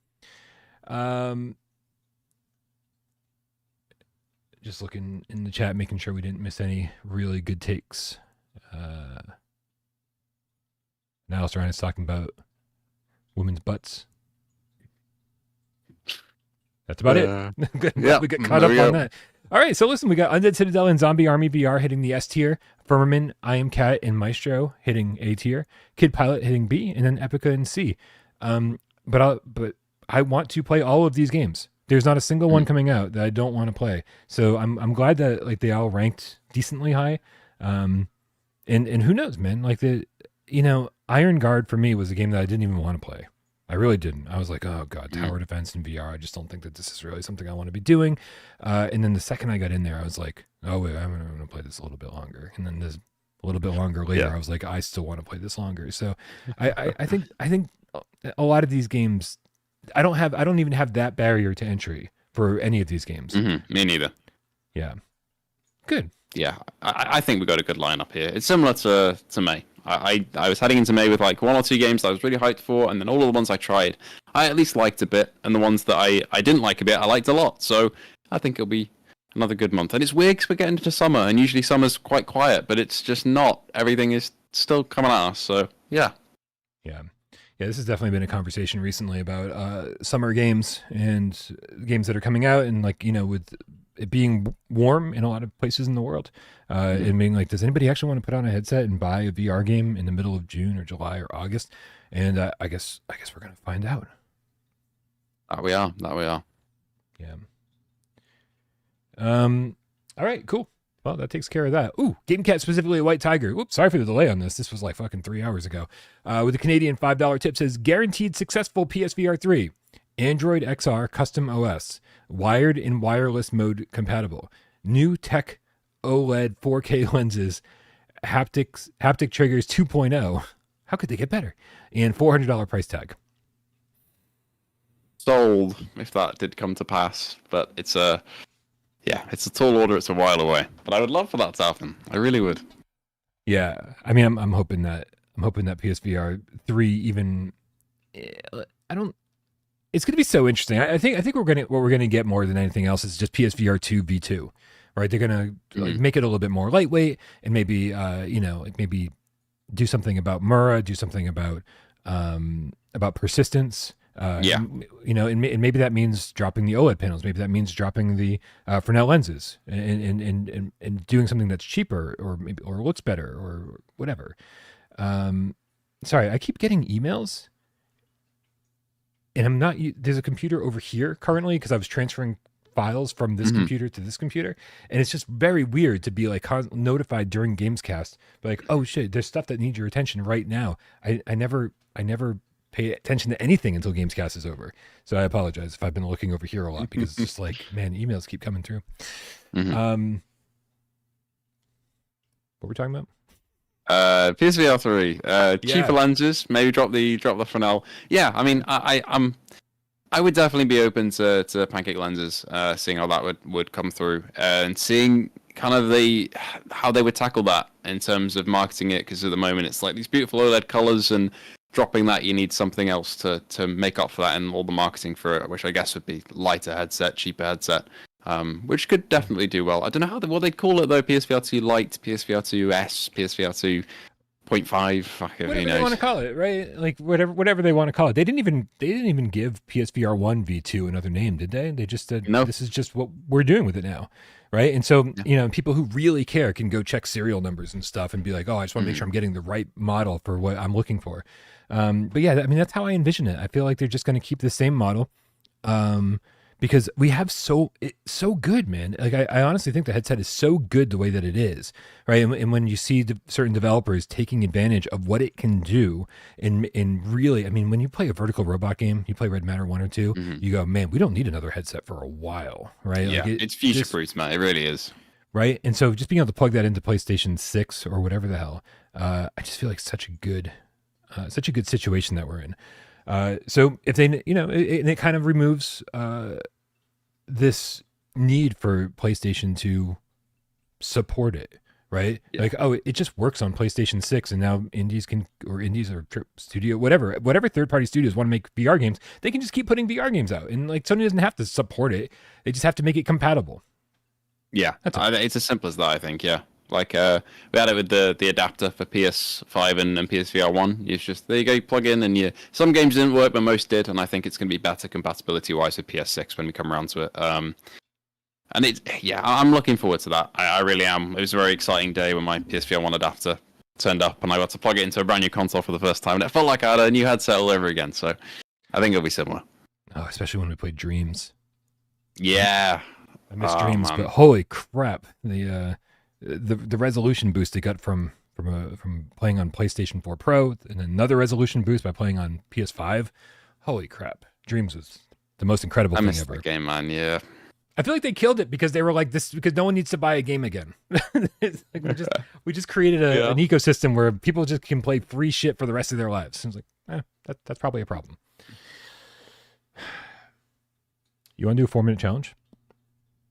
Just looking in the chat, making sure we didn't miss any really good takes. Now Ryan is talking about women's butts. That's about it. Good. Yeah, We got caught up on that. All right, so listen, we got Undead Citadel and Zombie Army VR hitting the S tier, Firmament, GameCat, and Maestro hitting A tier, Kid Pilot hitting B, and then Epyka in C. But I want to play all of these games. There's not a single one coming out that I don't want to play. So I'm glad that like they all ranked decently high. And who knows, man? Like Iron Guard for me was a game that I didn't even want to play. I really didn't. I was like, oh God, tower defense in VR. I just don't think that this is really something I want to be doing. And then the second I got in there, I was like, oh wait, I'm going to play this a little bit longer. And then this a little bit longer later, I was like, I still want to play this longer. So I think a lot of these games, I don't even have that barrier to entry for any of these games. Me neither. Yeah. Good. Yeah, I think we got a good lineup here. It's similar to May. I was heading into May with like 1 or 2 games that I was really hyped for, and then all of the ones I tried, I at least liked a bit, and the ones that I didn't like a bit, I liked a lot. So I think it'll be another good month. And it's weird because we're getting into summer, and usually summer's quite quiet, but it's just not. Everything is still coming at us. So yeah. Yeah. Yeah, this has definitely been a conversation recently about summer games and games that are coming out, and like, you know, with it being warm in a lot of places in the world, and being like, does anybody actually want to put on a headset and buy a VR game in the middle of June or July or August? And I guess we're gonna find out. That we are. Yeah. All right, cool. Well, that takes care of that. Ooh, GameCat, specifically a White Tiger. Oops, sorry for the delay on this. This was like fucking 3 hours ago. With a Canadian $5 tip, says guaranteed successful PSVR3, Android XR custom OS, wired and wireless mode compatible, new tech OLED 4K lenses, haptic triggers 2.0. How could they get better? And $400 price tag. Sold, if that did come to pass, but it's a tall order. It's a while away, but I would love for that to happen. I really would. Yeah, I mean, I'm hoping that PSVR 3 even. I don't. It's going to be so interesting. I think what we're gonna get more than anything else is just PSVR 2 V2, right? They're gonna make it a little bit more lightweight and maybe maybe do something about Mura, do something about persistence. And maybe that means dropping the OLED panels. Maybe that means dropping the Fresnel lenses and doing something that's cheaper or looks better or whatever. Sorry, I keep getting emails, and I'm not. There's a computer over here currently because I was transferring files from this computer to this computer, and it's just very weird to be like notified during GamesCast, like, oh shit, there's stuff that needs your attention right now. I never pay attention to anything until GamesCast is over, so I apologize if I've been looking over here a lot, because it's just like, man, emails keep coming through. What were we talking about? PSVR3, cheaper lenses, maybe drop the Fresnel. Yeah, I mean, I would definitely be open to pancake lenses, seeing how that would come through, and seeing kind of how they would tackle that in terms of marketing it, because at the moment it's like these beautiful OLED colors, and dropping that, you need something else to make up for that, and all the marketing for it, which I guess would be lighter headset, cheaper headset. Which could definitely do well. I don't know what they'd call it though. PSVR2 Lite, PSVR2 S, PSVR2 0.5. Whatever they want to call it, right? Like whatever they want to call it. They didn't even give PSVR1 V2 another name, did they? They just said, no, this is just what we're doing with it now, right? And so people who really care can go check serial numbers and stuff and be like, oh, I just want to make sure I'm getting the right model for what I'm looking for. But yeah, I mean, that's how I envision it. I feel like they're just going to keep the same model. Because we have so good, man. Like I honestly think the headset is so good the way that it is, right? And when you see certain developers taking advantage of what it can do, and really, I mean, when you play a vertical robot game, you play Red Matter 1 or 2, you go, man, we don't need another headset for a while, right? Yeah, like it's future-proof, man. It really is. Right? And so just being able to plug that into PlayStation 6 or whatever the hell, I just feel like such a good situation that we're in. So if they, it kind of removes this need for PlayStation to support it, right? Yeah. Like, oh, it just works on PlayStation 6, and now indies or Trip Studio, whatever third-party studios want to make VR games, they can just keep putting VR games out, and like Sony doesn't have to support it; they just have to make it compatible. Yeah, it's as simple as that, I think. Yeah. Like we had it with the adapter for PS5 and PSVR1. It's just, there you go, you plug in, and some games didn't work, but most did, and I think it's going to be better compatibility wise with PS6 when we come around to it. And I'm looking forward to that. I really am. It was a very exciting day when my PSVR1 adapter turned up, and I got to plug it into a brand new console for the first time, and it felt like I had a new headset all over again. So I think it'll be similar. Oh, especially when we played Dreams. Yeah, I miss Dreams, man. But holy crap, the resolution boost they got from playing on PlayStation 4 Pro, and another resolution boost by playing on PS5. Holy crap. Dreams was the most incredible thing ever. The game, man, yeah. I feel like they killed it because they were like this, because no one needs to buy a game again. It's like we just created an ecosystem where people just can play free shit for the rest of their lives. It's like, that's probably a problem. You want to do a 4-minute challenge?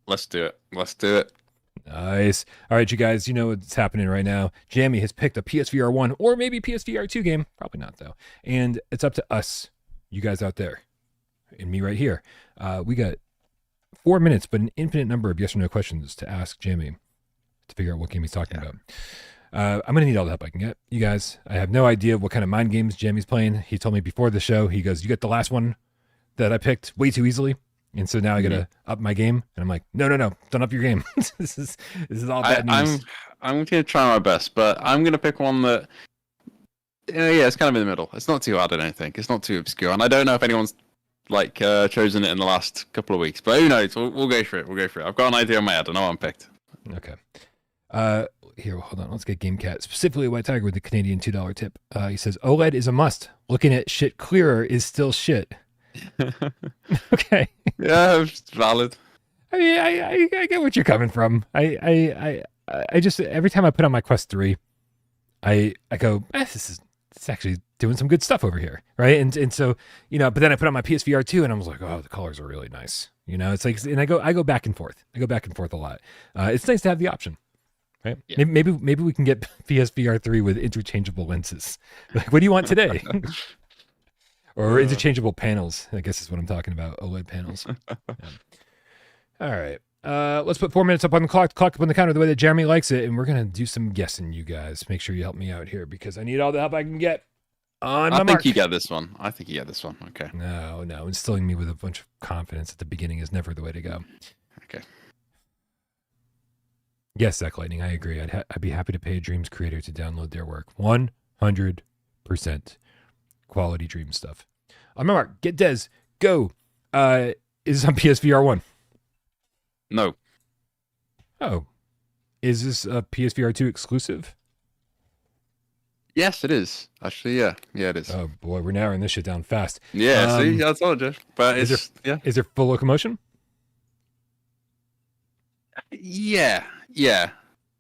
Let's do it. Nice. All right, you guys, you know what's happening right now. Jammy has picked a PSVR 1 or maybe PSVR 2 game. Probably not, though. And it's up to us, you guys out there, and me right here. We got 4 minutes, but an infinite number of yes or no questions to ask Jammy to figure out what game he's talking about. I'm going to need all the help I can get. You guys, I have no idea what kind of mind games Jammy's playing. He told me before the show, he goes, you got the last one that I picked way too easily. And so now I got to up my game. And I'm like, no, don't up your game. This is all bad news. I'm going to try my best, but I'm going to pick one that, it's kind of in the middle. It's not too hard, I don't think. It's not too obscure. And I don't know if anyone's chosen it in the last couple of weeks, but who knows? We'll go for it. I've got an idea in my head. I know what I'm picked. Okay. Here, hold on. Let's get GameCat. Specifically, White Tiger with the Canadian $2 tip. He says, OLED is a must. Looking at shit clearer is still shit. Okay. Yeah, it's valid. I mean, I get what you're coming from. I just, every time I put on my Quest 3, I go, it's actually doing some good stuff over here, right? And so, but then I put on my PSVR 2 and I was like, oh, the colors are really nice. It's like, and I go back and forth. I go back and forth a lot. It's nice to have the option, right? Yeah. Maybe we can get PSVR 3 with interchangeable lenses. Like, what do you want today? Or interchangeable panels, I guess is what I'm talking about. OLED panels. Yeah. All right. Let's put 4 minutes up on the clock up on the counter the way that Jeremy likes it, and we're going to do some guessing, you guys. Make sure you help me out here because I need all the help I can get on my mark. I think you get this one. Okay. No. Instilling me with a bunch of confidence at the beginning is never the way to go. Okay. Yes, Zach Lightning, I agree. I'd be happy to pay a Dreams creator to download their work. 100%. Quality Dream stuff. On my mark, get Des, go. Is this on PSVR 1? No. Oh, is this a PSVR2 exclusive? Yes, it is. Actually, yeah. Yeah, it is. Oh boy, we're narrowing this shit down fast. Yeah, see, I told you. But is there full locomotion? Yeah,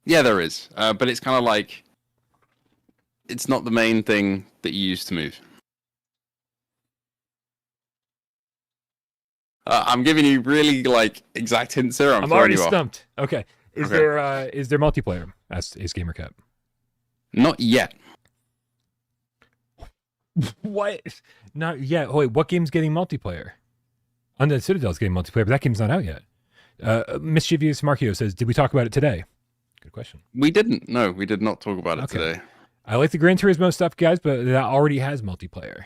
there is. But it's kind of like it's not the main thing that you use to move. I'm giving you really like exact hints here. I'm already stumped. Okay, is there multiplayer? That's Ace GamerCat. Not yet. What? Not yet. Oh, wait, what game's getting multiplayer? Undead Citadel's getting multiplayer, but that game's not out yet. Mischievous Markio says, "Did we talk about it today?" Good question. We didn't. No, we did not talk about it today. I like the Gran Turismo stuff, guys, but that already has multiplayer.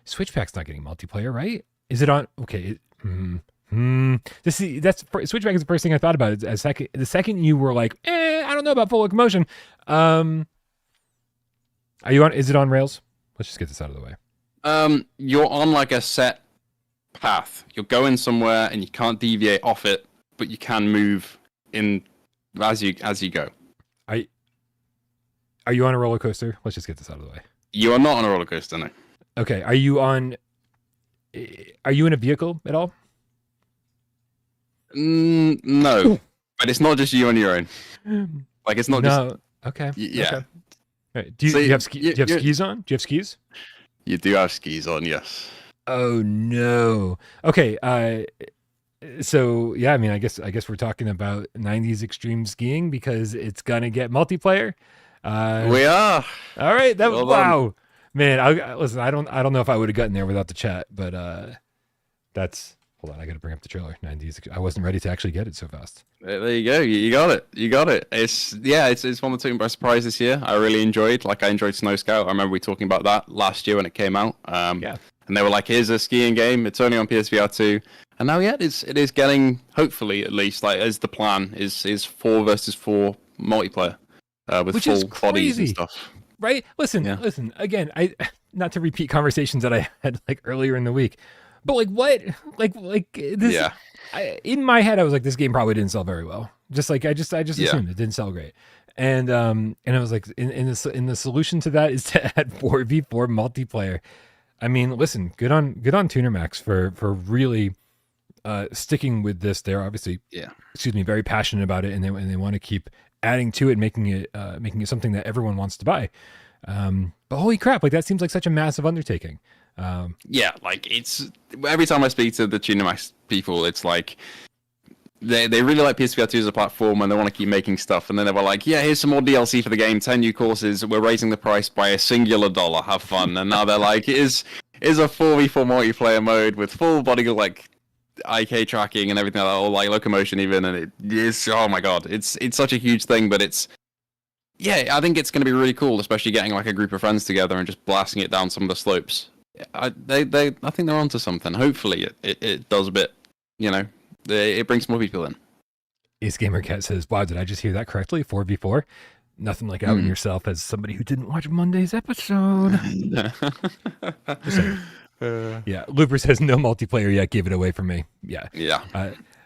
Switchback's not getting multiplayer, right? Is it on? Okay. Switchback is the first thing I thought about. The second you were like, I don't know about full locomotion. Are you on? Is it on rails? Let's just get this out of the way. You're on like a set path. You're going somewhere and you can't deviate off it, but you can move in as you go. Are you on a roller coaster? Let's just get this out of the way. You are not on a roller coaster, no. Okay. Are you in a vehicle at all? No, but it's not just you on your own. Like it's not just. Okay. Yeah. Okay. Right. Do you have skis on? Do you have skis? You do have skis on, yes. Oh no. Okay. So yeah, I mean, I guess we're talking about 90s extreme skiing because it's gonna get multiplayer. We are. All right. Well wow, man. Listen. I don't know if I would have gotten there without the chat, but that's. Hold on, I got to bring up the trailer. 90s. I wasn't ready to actually get it so fast. There you go. You got it. You got it. It's one that took me by surprise this year. I really enjoyed. Like I enjoyed Snow Scout. I remember we talking about that last year when it came out. Yeah. And they were like, "Here's a skiing game. It's only on PSVR2." And now, yeah, it is getting, hopefully at least, like as the plan is 4 versus 4 multiplayer with Which full bodies and stuff. Right? Listen. Again, I not to repeat conversations that I had like earlier in the week. But like what? Like this? Yeah. In my head, I was like, this game probably didn't sell very well. Just like I just assumed it didn't sell great. And I was like, in the solution to that is to add 4v4 multiplayer. I mean, listen, good on Tuner Max for really sticking with this. They're obviously very passionate about it, and they want to keep adding to it, making it something that everyone wants to buy. But holy crap, like that seems like such a massive undertaking. Like it's every time I speak to the Tuner Max people, it's like they really like PSVR2 as a platform and they want to keep making stuff. And then they were like, yeah, here's some more DLC for the game, 10 new courses. We're raising the price by a singular dollar. Have fun. And now they're like, is a 4v4 multiplayer mode with full body like IK tracking and everything like that, or like locomotion even. And it is, oh my god, it's such a huge thing, but it's. Yeah, I think it's going to be really cool, especially getting like a group of friends together and just blasting it down some of the slopes. I think they're onto something. Hopefully, it does a bit. You know, it brings more people in. Ace GamerCat says, "Wow, did I just hear that correctly? 4v4? Nothing like outing yourself as somebody who didn't watch Monday's episode." Yeah, Looper says no multiplayer yet. Give it away for me. Yeah.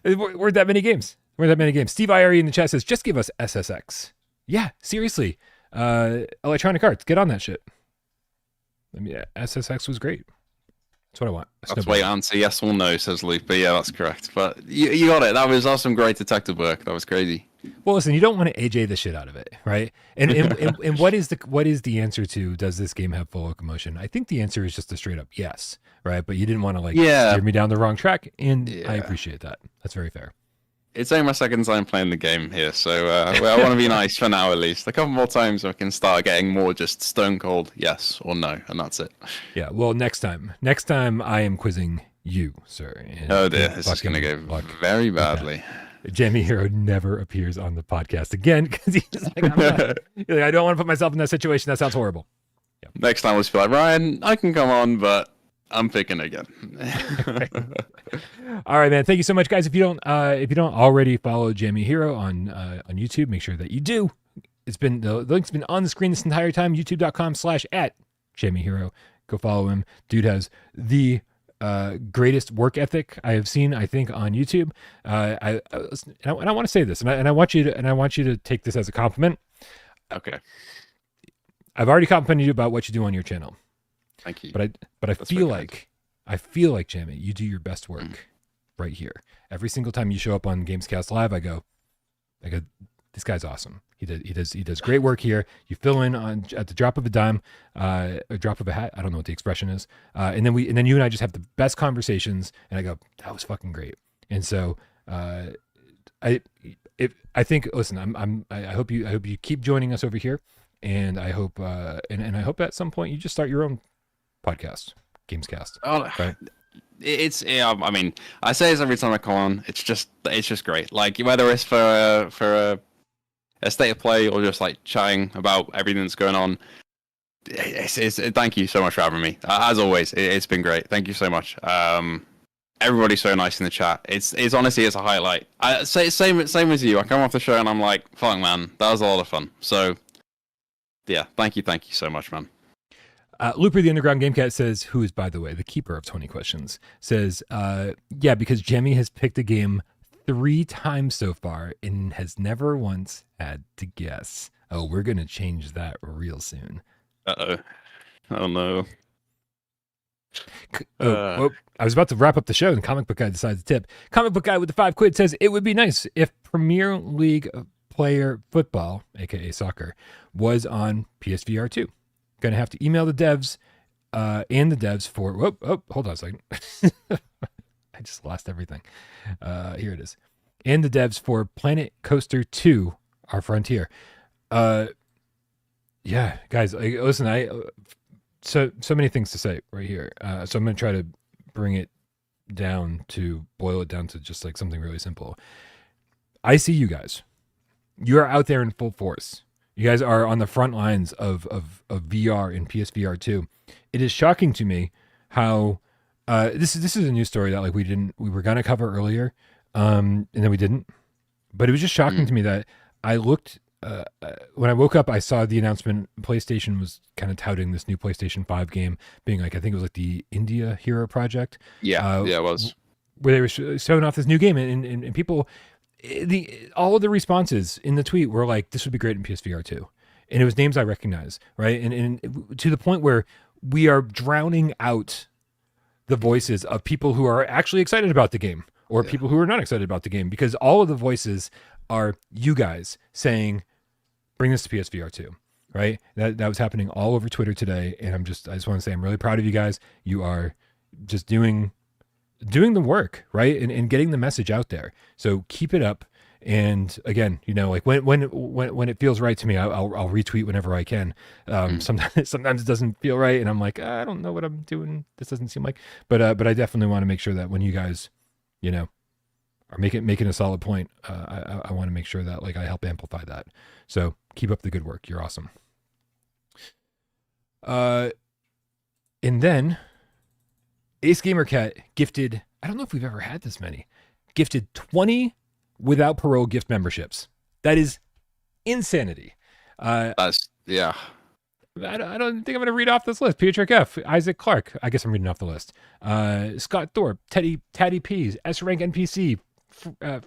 Weren't that many games? Steve IRE in the chat says, "Just give us SSX." Yeah, seriously. Electronic Arts, get on that shit. I mean, SSX was great. That's what I want. That's why you answer yes or no, says Luke. But yeah, that's correct. But you got it. That was awesome, great detective work. That was crazy. Well, listen, you don't want to AJ the shit out of it, right? And what is the answer to, does this game have full locomotion? I think the answer is just a straight up yes, right? But you didn't want to steer me down the wrong track, and I appreciate that. That's very fair. It's only my second time playing the game here, so I want to be nice for now at least. A couple more times I can start getting more just stone cold yes or no, and that's it. Yeah, well, next time I am quizzing you, sir. Oh dear, this is going to go very badly. Jammyhero never appears on the podcast again because he's like, I don't want to put myself in that situation. That sounds horrible. Yeah. Next time we'll just be like, Ryan, I can come on, but I'm picking again. All right, man. Thank you so much, guys. If you don't already follow Jammyhero on YouTube, make sure that you do. The link's been on the screen this entire time. YouTube.com/@Jammyhero. Go follow him. Dude has the greatest work ethic I have seen, I think, on YouTube. I want to say this, and I want you to take this as a compliment. Okay. I've already complimented you about what you do on your channel. Thank you. But I feel like Jammy, you do your best work right here. Every single time you show up on GamesCast Live, I go, this guy's awesome. He does great work here. You fill in at the drop of a dime, a drop of a hat. I don't know what the expression is. And then you and I just have the best conversations. And I go, that was fucking great. And so I think, listen, I hope you keep joining us over here. And I hope and I hope at some point you just start your own podcast, GamesCast. Oh, right? I mean, I say this every time I come on. It's just great. Like whether it's for a state of play or just like chatting about everything that's going on. Thank you so much for having me. As always, it's been great. Thank you so much. Everybody's so nice in the chat. It's honestly it's a highlight. I say same as you. I come off the show and I'm like, fuck man, that was a lot of fun. So yeah, thank you so much, man. Looper the Underground GameCat says, who is, by the way, the keeper of 20 questions, says, yeah, because Jammy has picked a game 3 times so far and has never once had to guess. Oh, we're going to change that real soon. Uh-oh. Oh, no. I was about to wrap up the show and Comic Book Guy decides to tip. Comic Book Guy with the 5 quid says, it would be nice if Premier League player football, aka soccer, was on PSVR2. Gonna have to email the devs and the devs for hold on a second. I just lost everything. Here it is. And the devs for Planet Coaster 2, Our Frontier. Yeah, guys, listen, so many things to say right here. So I'm gonna try to boil it down to just like something really simple. I see you guys. You're out there in full force. You guys are on the front lines of VR and PSVR2. It is shocking to me how this is a news story that like we were gonna cover earlier, and then we didn't. But it was just shocking to me that I looked when I woke up, I saw the announcement. PlayStation was kind of touting this new PlayStation 5 game, being like I think it was like the Jammyhero project. Yeah, it was where they were showing off this new game, and people. All of the responses in the tweet were like, this would be great in PSVR 2. And it was names I recognize, right? And to the point where we are drowning out the voices of people who are actually excited about the game or people who are not excited about the game, because all of the voices are you guys saying, bring this to PSVR 2, right? That was happening all over Twitter today. And I just want to say, I'm really proud of you guys. You are just doing the work, right? And getting the message out there. So keep it up. And again, you know, like when it feels right to me, I'll retweet whenever I can. Sometimes it doesn't feel right. And I'm like, I don't know what I'm doing. This doesn't seem like, but I definitely want to make sure that when you guys, you know, are making a solid point, I want to make sure that like I help amplify that. So keep up the good work. You're awesome. And then Ace GamerCat gifted, I don't know if we've ever had this many, gifted 20 without parole gift memberships. That is insanity. That's, yeah. I don't think I'm going to read off this list. Pietrek F, Isaac Clark. I guess I'm reading off the list. Scott Thorpe, Taddy Peas, S-Rank NPC,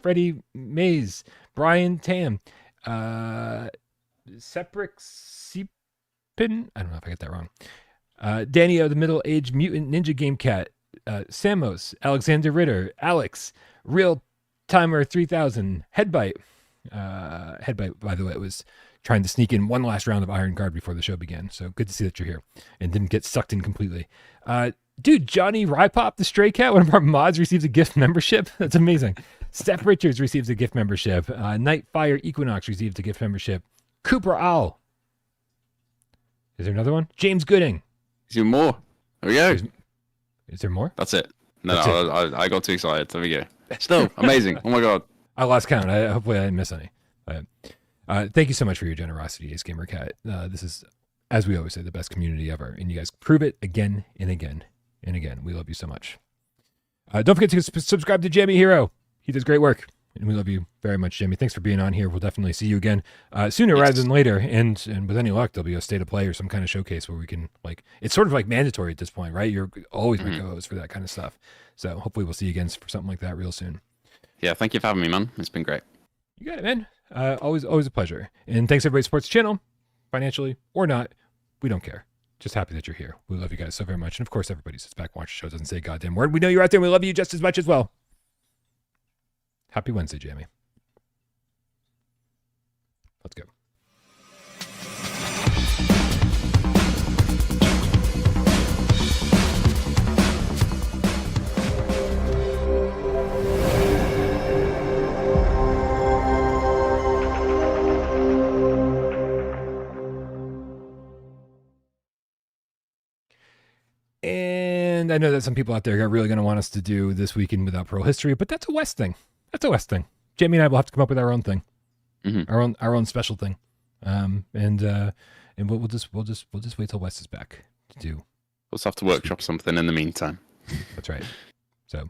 Freddie Mays, Brian Tam, Sepric Seepin. I don't know if I get that wrong. Danny O, the middle-aged mutant ninja GameCat, Samos, Alexander Ritter, Alex, Real Timer 3000, Headbite. Headbite, by the way, was trying to sneak in one last round of Iron Guard before the show began. So good to see that you're here and didn't get sucked in completely. Dude, Johnny Rypop, the Stray Cat, one of our mods, receives a gift membership. That's amazing. Steph Richards receives a gift membership. Nightfire Equinox receives a gift membership. Cooper Owl. Is there another one? James Gooding. Is there more? There we go. Is there more? That's it. No, I got too excited. There we go. Still amazing. Oh my god. I lost count. Hopefully I didn't miss any. Thank you so much for your generosity, Ace GamerCat. This is, as we always say, the best community ever, and you guys prove it again and again and again. We love you so much. Don't forget to subscribe to Jammyhero. He does great work. And we love you very much, Jammy. Thanks for being on here. We'll definitely see you again sooner rather than later. And with any luck, there'll be a state of play or some kind of showcase where we can, like, it's sort of like mandatory at this point, right? You're always my co-host for that kind of stuff. So hopefully we'll see you again for something like that real soon. Yeah, thank you for having me, man. It's been great. You got it, man. Always a pleasure. And thanks everybody who supports the channel, financially or not. We don't care. Just happy that you're here. We love you guys so very much. And of course, everybody who sits back and watches the show doesn't say a goddamn word. We know you're out there and we love you just as much as well. Happy Wednesday, Jammy. Let's go. And I know that some people out there are really going to want us to do This Weekend Without Parole History, but that's a West thing. That's a West thing. Jamie and I will have to come up with our own thing, our own special thing, and we'll just wait till West is back to do. We'll just have to workshop something in the meantime. That's right. So